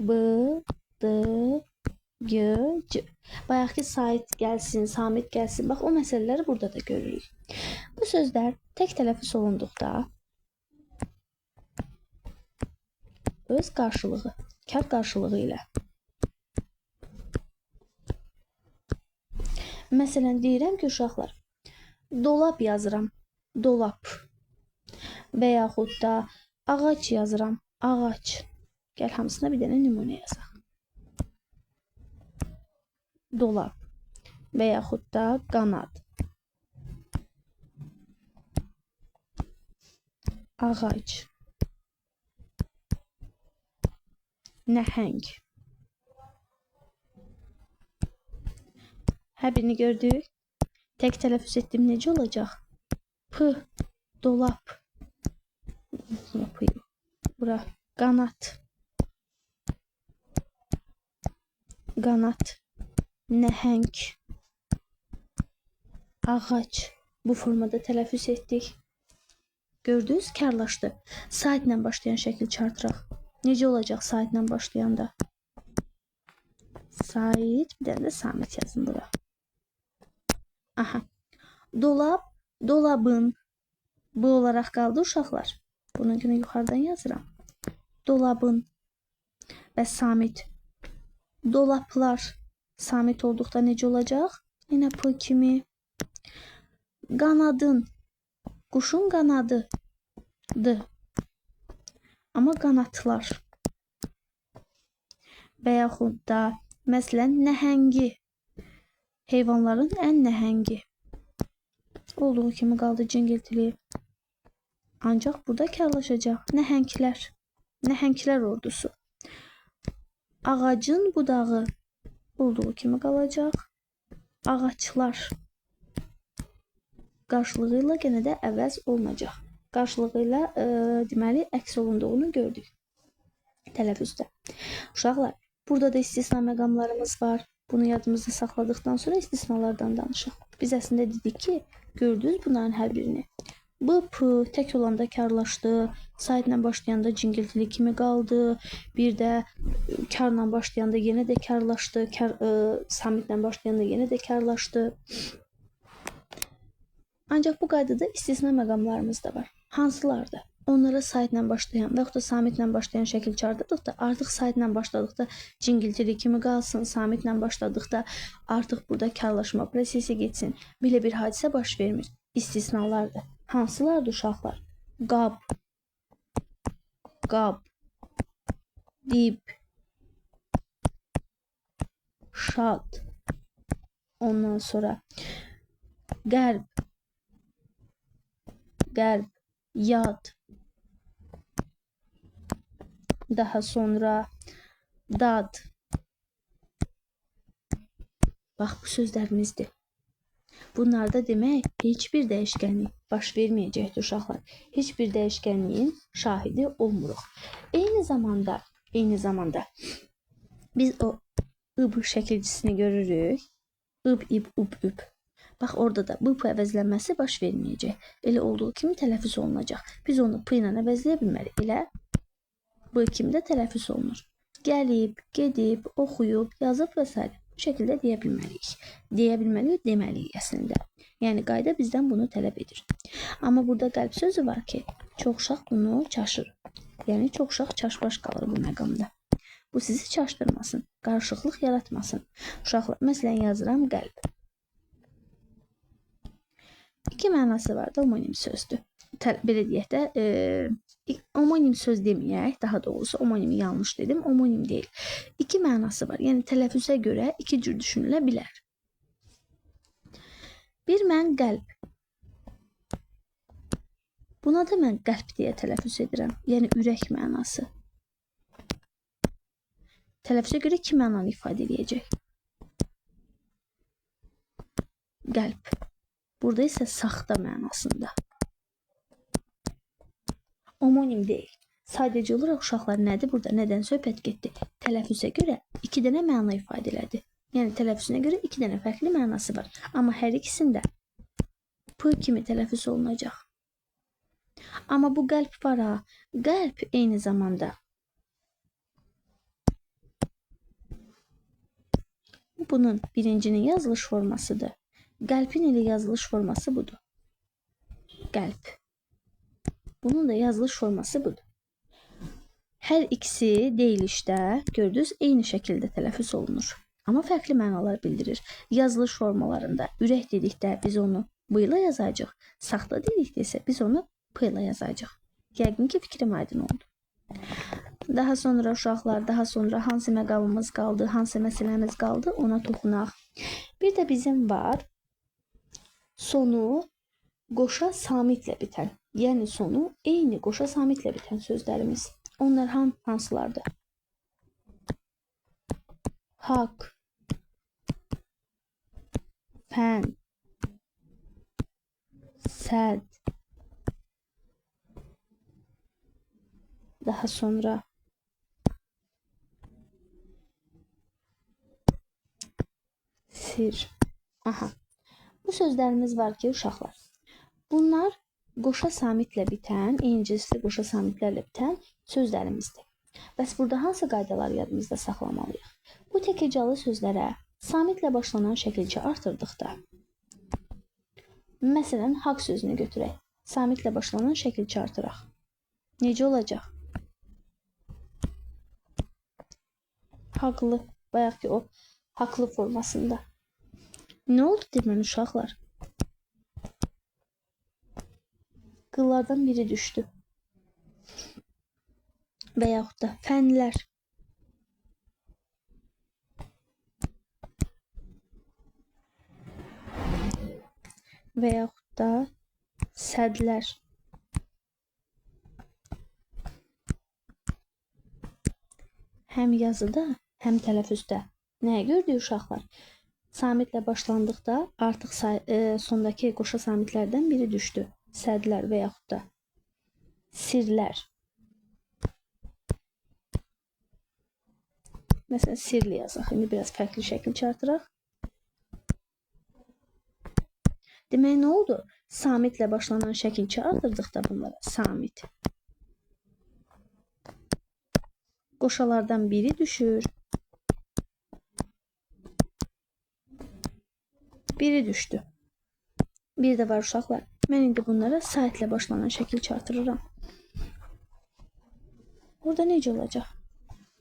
BDGC. Bayaq ki, sait gəlsin, samit gəlsin. Bax, o məsələləri burada da görürük. Bu sözlər tək tələffüz olunduqda öz qarşılığı, kar qarşılığı ilə. Məsələn, deyirəm ki, uşaqlar, dolap yazıram. Dolap. və yaxud da ağac yazıram. Ağac. Gəl hamısına bir dənə nümunə yazaq. Dolab və yaxud da qanad. Ağac. Nəhəng. Hər birini gördük. Tək tələffüz etdim necə olacaq? P. Dolap. Bura qanat. Qanat. Nəhəng. Ağac. Bu formada tələffüz etdik. Gördünüz, karlaşdı. Saatlə başlayan şəkil çartıraq. Necə olacaq saatlə başlayanda? Saat, bir dənə də samit yazın bura. Aha. Dolab, dolabın. Bu olaraq qaldı uşaqlar. Bunun günü yuxarıdan yazıram. Dolabın və samit. Dolaplar. Samit olduqda necə olacaq? Yenə P kimi. Qanadın. Quşun qanadıdır. Amma qanatlar. Və yaxud da məsələn nəhəngi. Heyvanların ən nəhəngi. Olduğu kimi qaldı cingiltili. Ancaq burada karlaşacaq. Nəhənglər. Nəhənglər ordusu. Ağacın budağı. Olduğu kimi qalacaq. Ağaçlar. Qarşılığı ilə yenə də əvəz olunacaq. Qarşılığı ilə deməli əks olunduğunu gördük tələffüzdə. Uşaqlar, burada da istisna məqamlarımız var. Bunu yadımızda saxladıqdan sonra istisnalardan danışaq. Biz əslində dedik ki, gördünüz bunların hər birini. Bu P tək olanda karlaşdı, saitlə başlayanda cingiltili kimi qaldı, bir də karla başlayanda yenə də karlaşdı, samitlə başlayanda yenə də karlaşdı. Ancaq bu qaydada istisna məqamlarımız da var. Hansılardır? Onlara saitlə başlayan və yaxud da samitlə başlayan şəkil çartdıqda, artıq saitlə başladıqda cingiltili kimi qalsın, samitlə başladıqda artıq burada karlaşma prosesi geçsin. Belə bir hadisə baş vermir. İstisnalardır. Hansılardır uşaqlar? Qab, qab, dib, şad, ondan sonra qərb, qərb, yad, daha sonra dad. Bax, bu sözlərimizdir. Bunlarda demək heç bir dəyişkənlik baş verməyəcəkdir uşaqlar. Heç bir dəyişkənliyin şahidi olmuruq. Eyni zamanda biz o ıb şəkilcisini görürük. Ib, ib, ub, üb. Bax, orada da bu əvəzlənməsi baş verməyəcək. Elə olduğu kimi tələffüz olunacaq. Biz onu P ilə əvəzləyə bilmərik. Elə bu kimi də tələffüz olunur. Gəlib, gedib, oxuyub, yazıb və s. Bu şəkildə deyə bilməliyik. Deyə bilməliyik, deməliyik əslində. Yəni, qayda bizdən bunu tələb edir. Amma burada qəlb sözü var ki, çox uşaq bunu çaşır. Yəni, çox uşaq çaşbaş qalır bu məqamda. Bu sizi çaşdırmasın, qarışıqlıq yaratmasın. Uşaqlar, məsələn, yazıram qəlb. İki mənası var da homonim sözdür. Belə deyək də, homonim söz deməyək, daha doğrusu homonimi yanlış dedim, homonim deyil. İki mənası var, yəni tələffüzə görə iki cür düşünülə bilər. Bir mən qəlb. Buna da mən qəlb deyə tələffüz edirəm, yəni ürək mənası. Tələffüzə görə iki mənanı ifadə edəcək. Qəlb. Burada isə saxta mənasında. Homonim deyil. Sadəcə olaraq uşaqlar nədir burada? Nədən söhbət getdi? Tələffüzə görə iki dənə məna ifadə elədi. Yəni tələffüzünə görə iki dənə fərqli mənası var. Amma hər ikisində P kimi tələffüz olunacaq. Amma bu qəlb var ha. Qəlb eyni zamanda bunun birincinin yazılış formasıdır. Qəlbin ilə yazılış forması budur. Qəlb. Bunun da yazılış forması budur. Hər ikisi deyilişdə, gördünüz, eyni şəkildə tələffüz olunur. Amma fərqli mənalar bildirir. Yazılış formalarında ürək dedikdə biz onu B ilə yazacaq. Saxta dedikdə isə biz onu P ilə yazacaq. Yəqin ki, fikrim aydın oldu. Daha sonra uşaqlar, daha sonra hansı məqamımız qaldı, hansı məsələmiz qaldı, ona toxunaq. Bir də bizim var sonu qoşa samitlə bitən, yəni sonu eyni qoşa samitlə bitən sözlərimiz. Onlar hansılardır? Haqq, fən, səd, daha sonra sir. Aha. Bu sözlərimiz var ki, uşaqlar. Bunlar qoşa samitlə bitən, incisi qoşa samitlərlə bitən sözlərimizdir. Bəs burada hansı qaydalar yadımızda saxlamalıyıq? Bu təkəcalı sözlərə samitlə başlanan şəkilçi artırdıqda, məsələn, haqq sözünü götürək. Samitlə başlanan şəkilçi artıraq. Necə olacaq? Haqlı, bayaq ki o haqlı formasında. Nə oldu demən uşaqlar? Qıllardan biri düşdü. Və yaxud da fənlər. Və yaxud da sədlər. Həm yazıda, həm tələffüzdə. Nəyə gördük uşaqlar? Samitlə başlandıqda artıq sondakı qoşa samitlərdən biri düşdü. Sədlər və yaxud da sirlər. Məsələn, sirli yazaq. İndi biraz fərqli şəkil çıxartıraq. Demək, nə oldu? Samitlə başlanan şəkilçi artırdıqda bunlara samit. Qoşalardan biri düşür. Biri düşdü. Bir də var uşaqlar. Mən indi bunlara saitlə başlanan şəkilçi artırıram. Burada necə olacaq?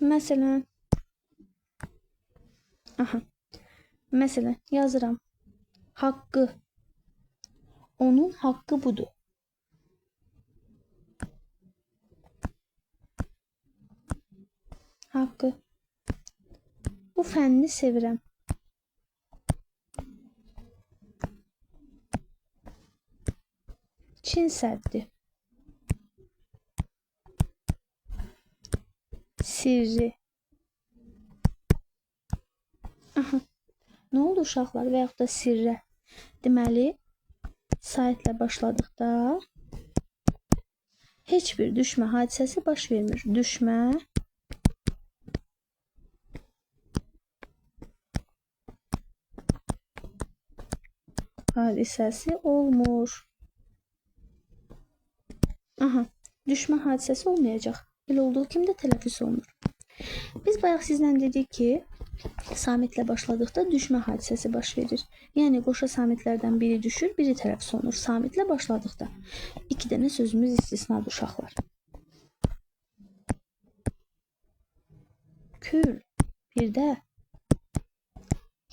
Məsələn, məsələn, yazıram. Haqqı. Onun haqqı budur. Haqqı. Bu fənni sevirəm. Çin səddi. Sirri. Aha. Nə oldu uşaqlar və yaxud da sirrə? Deməli, saitlə başladıqda heç bir düşmə hadisəsi baş vermir. Düşmə hadisəsi olmur. Aha, düşmə hadisəsi olmayacaq. Elə olduğu kimi də tələffüz olunur. Biz bayaq sizlə dedik ki, samitlə başladıqda düşmə hadisəsi baş verir. Yəni, qoşa samitlərdən biri düşür, biri tələffüz olunur. Samitlə başladıqda. 2 dənə sözümüz istisnadır uşaqlar. Kül, bir də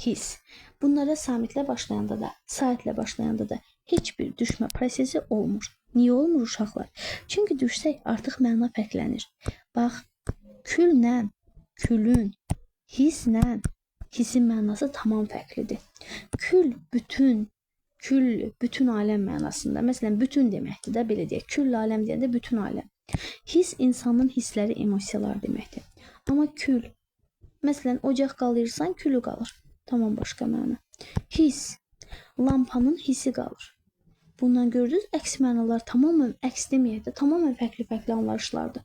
his. Bunlara samitlə başlayanda da, saitlə başlayanda da heç bir düşmə prosesi olmur. Niyə olmur uşaqlar? Çünki düşsək artıq məna fərqlənir. Bax, küllə, külün, hislə, hisin mənası tamam fərqlidir. Kül, bütün, küllü, bütün aləm mənasında. Məsələn, bütün deməkdir də, belə deyək. Küll aləm deyəndə bütün aləm. His insanın hissləri, emosiyalar deməkdir. Amma kül, məsələn, ocaq qalırsan, külü qalır. Tamam başqa məna. His, lampanın hissi qalır. Bundan gördünüz, əks mənalar tamamən əks deməyək də, tamamən fərqli-fərqli anlayışlardır.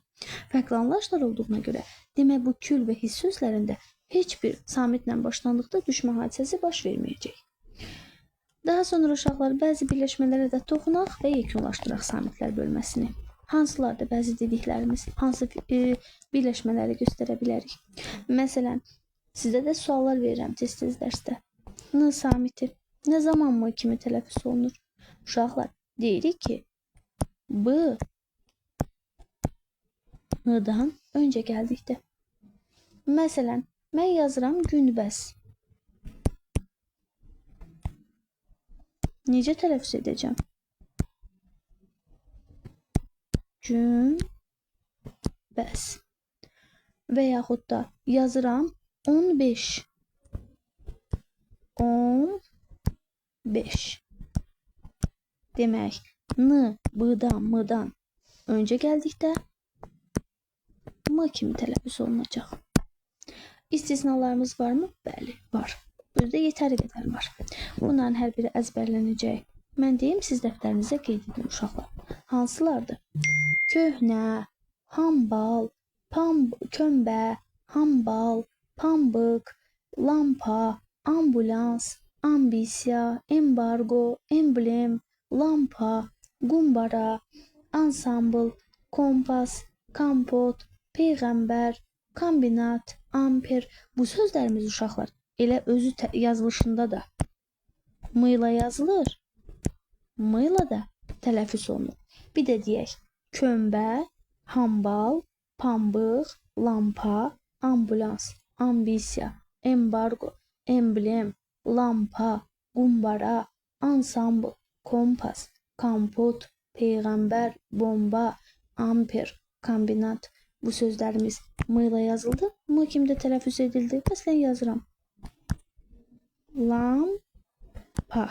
Fərqli anlayışlar olduğuna görə, demək bu kül və hiss sözlərində heç bir samitlə başlandıqda düşmə hadisəsi baş verməyəcək. Daha sonra uşaqlar bəzi birləşmələrə də toxunaq və yekunlaşdıraq samitlər bölməsini. Hansılardır bəzi dediklərimiz, hansı birləşmələri göstərə bilərik? Məsələn, sizə də suallar verirəm tez-tez dərsdə. N samiti nə zaman mı kimi tələffüz olunur? Uşaqlar, deyirik ki, B N-dan öncə gəldikdə. Məsələn, mən yazıram günbəz. Necə tələffüz edəcəm? Günbəz. Və yaxud da yazıram 15. 15. Demək, n, b-dan, m-dan öncə gəldikdə m kimi tələffüz olunacaq. İstisnalarımız varmı? Bəli, var. Özdə yetəri qədər var. Bunların hər biri əzbərlənəcək. Mən deyim, siz dəftərinizə qeyd edin uşaqlar. Hansılardır? Köhnə, hambal, kömbə, hambal, pambıq, lampa, ambulans, ambisiya, embargo, emblem, lampa, qumbara, ansambl, kompas, kampot, peyğəmbər, kombinat, amper. Bu sözlərimiz uşaqlar elə özü yazılışında da m ilə yazılır, m ilə də tələffüz olunur. Bir də deyək, kömbə, hambal, pambıq, lampa, ambulans, ambisiya, embargo, emblem, lampa, qumbara, ansambl, kompas, kampot, peyğəmbər, bomba, amper, kombinat. Bu sözlərimiz m ilə yazıldı, m kimi də tələffüz edildi. Məsələn yazıram. Lampa,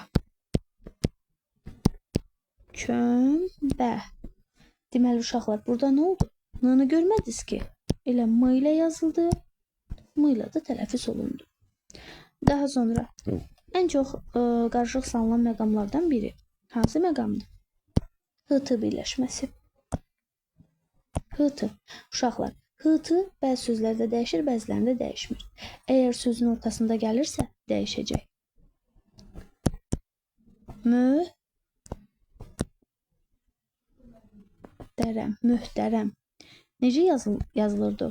kömbə. Deməli uşaqlar, burada nə oldu? N-nı görmədiniz ki? Elə m ilə yazıldı, m ilə də tələffüz olundu. Daha sonra ən çox qarışıq sanılan məqamlardan biri hansı məqamdır? H-t birləşməsi. H-t. Uşaqlar, h-t bəzi sözlərdə dəyişir, bəzilərində dəyişmir. Əgər sözün ortasında gəlirsə, dəyişəcək. Möhtərəm, möhtərəm. Necə yazılırdı o?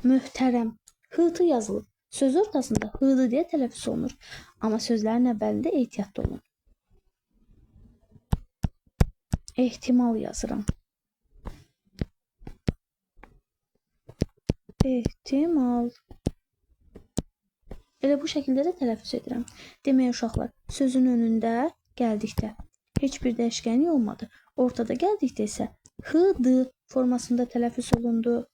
Möhtərəm. H-t yazılır. Söz ortasında h-dı deyə tələffüz olunur. Amma sözlərin əvvəlində ehtiyatlı olun. Ehtimal yazıram. Ehtimal. Elə bu şəkildə də tələffüz edirəm. Demək uşaqlar, sözün önündə gəldikdə heç bir dəyişkənlik olmadı. Ortada gəldikdə isə h-dı formasında tələffüz olundu.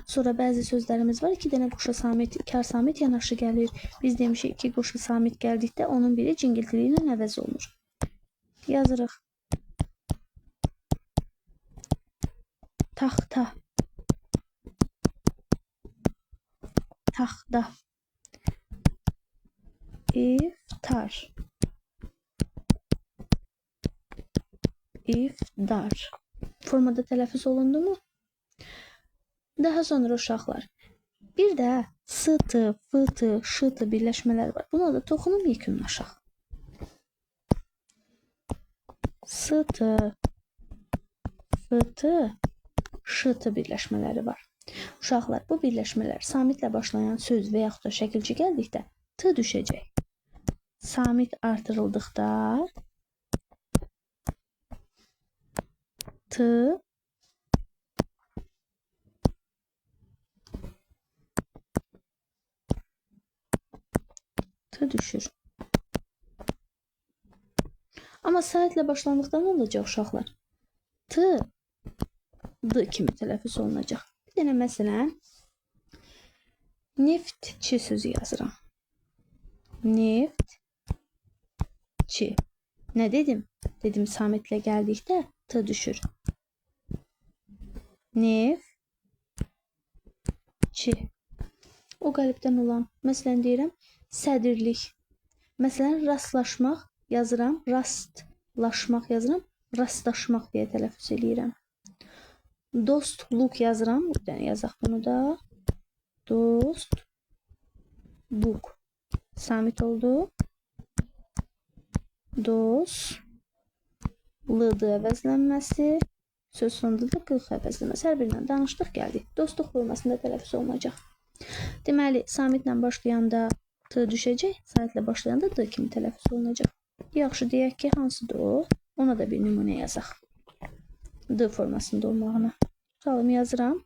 Sonra bəzi sözlərimiz var. 2 dənə qoşa samit, kar samit yanaşı gəlir. Biz demişik 2 qoşa samit gəldikdə onun biri cingiltili ilə əvəz olunur. Yazırıq. Taxta. Taxta. İftar. İftar. Formada tələffüz olundu mu? Daha sonra uşaqlar, bir də s-tı, f-tı, ş-tı birləşmələr var. Buna da toxunum yekunlaşaq. S-tı, f-tı, ş-tı birləşmələri var. Uşaqlar, bu birləşmələr samitlə başlayan söz və yaxud da şəkilçi gəldikdə t düşəcək. Samit artırıldıqda t düşür. Amma saitlə başlandıqda nə olacaq uşaqlar? T d kimi tələffüz olunacaq. Bir dənə məsələn neftçi sözü yazıram. Neftçi. Nə dedim? Dedim samitlə gəldikdə t düşür. Neftçi. O qəlibdən olan. Məsələn deyirəm sədirlik. Məsələn rastlaşmaq yazıram. Rastlaşmaq yazıram. Rastlaşmaq deyə tələffüz eləyirəm. Dostluq yazıram. Bir dənə yazaq bunu da. Dostluq. Samit oldu. Dostlıdı əvəzlənməsi. Söz sonunda da qılx əvəzlənməsi. Hər birindən danışdıq, gəldik. Dostluq formasında tələffüz olunacaq. Deməli, samitlə başlayanda t düşəcək, saitlə başlayanda d kimi tələffüz olunacaq. Yaxşı, deyək ki, hansıdır o? Ona da bir nümunə yazaq. D formasında olmağına. Qalım yazıram.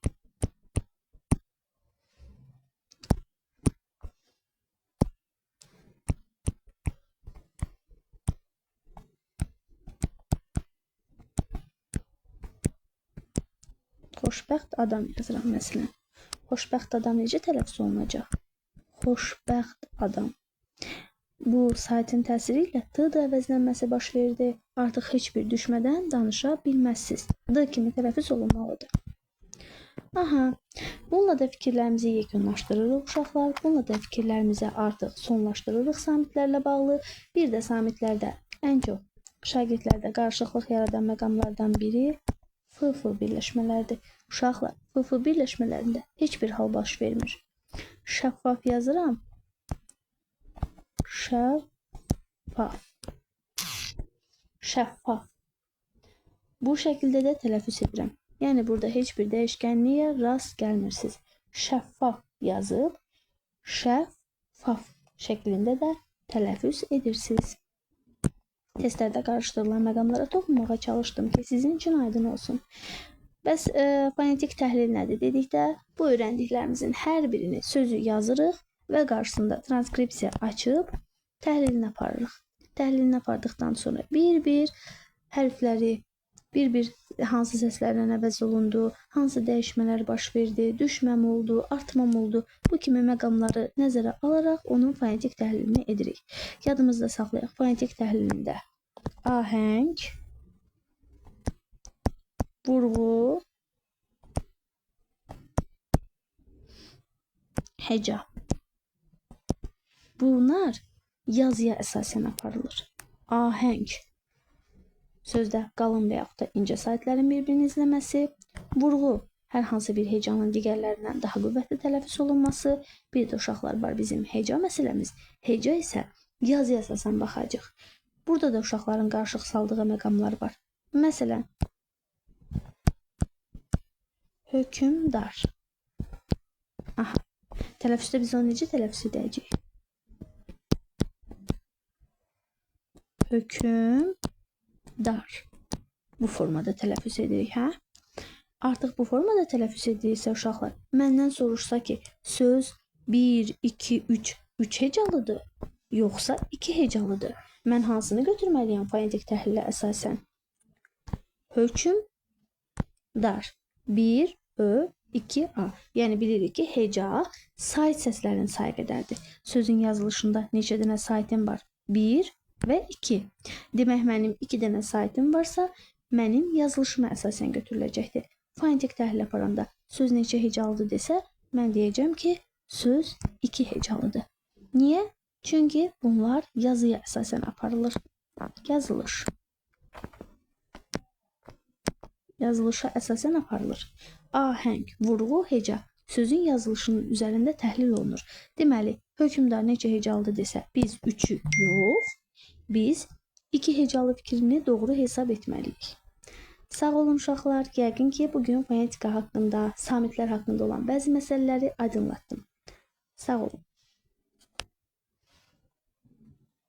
Xoşbəxt adam yazıram məsələn. Xoşbəxt adam necə tələffüz olunacaq? Xoşbəxt adam. Bu saytın təsiri ilə D əvəzlənməsi baş verdi. Artıq heç bir düşmədən danışa bilməzsiniz. D kimi tələffüz olunmalıdır. Aha, bununla da fikirlərimizi yekunlaşdırırıq uşaqlar. Bununla da fikirlərimizi artıq sonlaşdırırıq samitlərlə bağlı. Bir də samitlərdə ən çox şagirdlərdə qarışıqlıq yaradan məqamlardan biri FF birləşmələrdir. Uşaqlar, FF birləşmələrində heç bir hal baş vermir. Şəffaf yazıram. Şəffaf. Şəffaf. Bu şəkildə də tələffüz edirəm. Yəni burada heç bir dəyişkənliyə rast gəlmirsiniz. Şəffaf yazıb şəffaf şəklində də tələffüz edirsiniz. Testlərdə qarışdırılan məqamlara toxunmağa çalışdım ki, sizin üçün aydın olsun. Bəs fonetik təhlil nədir dedikdə, bu öyrəndiklərimizin hər birini sözü yazırıq və qarşısında transkripsiya açıb təhlilini aparırıq. Təhlilini apardıqdan sonra bir-bir hərfləri, bir-bir hansı səslərlə əvəz olundu, hansı dəyişmələr baş verdi, düşməm oldu, artmam oldu, bu kimi məqamları nəzərə alaraq onun fonetik təhlilini edirik. Yadımızda saxlayaq, fonetik təhlilində ahəng, vurğu, heca. Bunlar yazıya əsasən aparılır. Ahəng sözdə qalın və yaxud da incə saytların bir-birini izləməsi, vurğu hər hansı bir hecanın digərlərindən daha qüvvətli tələffüz olunması, bir də uşaqlar var bizim heca məsələmiz. Heca isə yazıya əsasən baxacaq. Burada da uşaqların qarışıq saldığı məqamlar var. Məsələn, hökümdar. Aha, tələffüzdə biz onu necə tələffüz edəcəyik? Hökümdar. Bu formada tələffüz edirik, hə? Artıq bu formada tələffüz ediriksə uşaqlar, məndən soruşsa ki, söz 1, 2, 3, 3 hecalıdır, yoxsa 2 hecalıdır? Mən hansını götürməliyəm fonetik təhlilə əsasən? Hökümdar. 1, Ö, 2, A. Yəni bilirik ki, heca sayt səslərinin sayı qədərdir. Sözün yazılışında neçə dənə saytım var? 1 və 2. Demək, mənim 2 dənə saytım varsa, mənim yazılışıma əsasən götürüləcəkdir. Fonetik təhlil aparanda söz neçə hecalıdır desə, mən deyəcəm ki, söz 2 hecalıdır. Niyə? Çünki bunlar yazıya əsasən aparılır. Yazılış. Yazılışa əsasən aparılır. Ahəng, vurğu, heca. Sözün yazılışının üzərində təhlil olunur. Deməli, hökümdar neçə hecalıdır desə, biz 3'ü yox, biz 2 hecalı fikrini doğru hesab etməliyik. Sağ olun uşaqlar. Yəqin ki, bugün fonetika haqqında, samitlər haqqında olan bəzi məsələləri aydınlatdım. Sağ olun.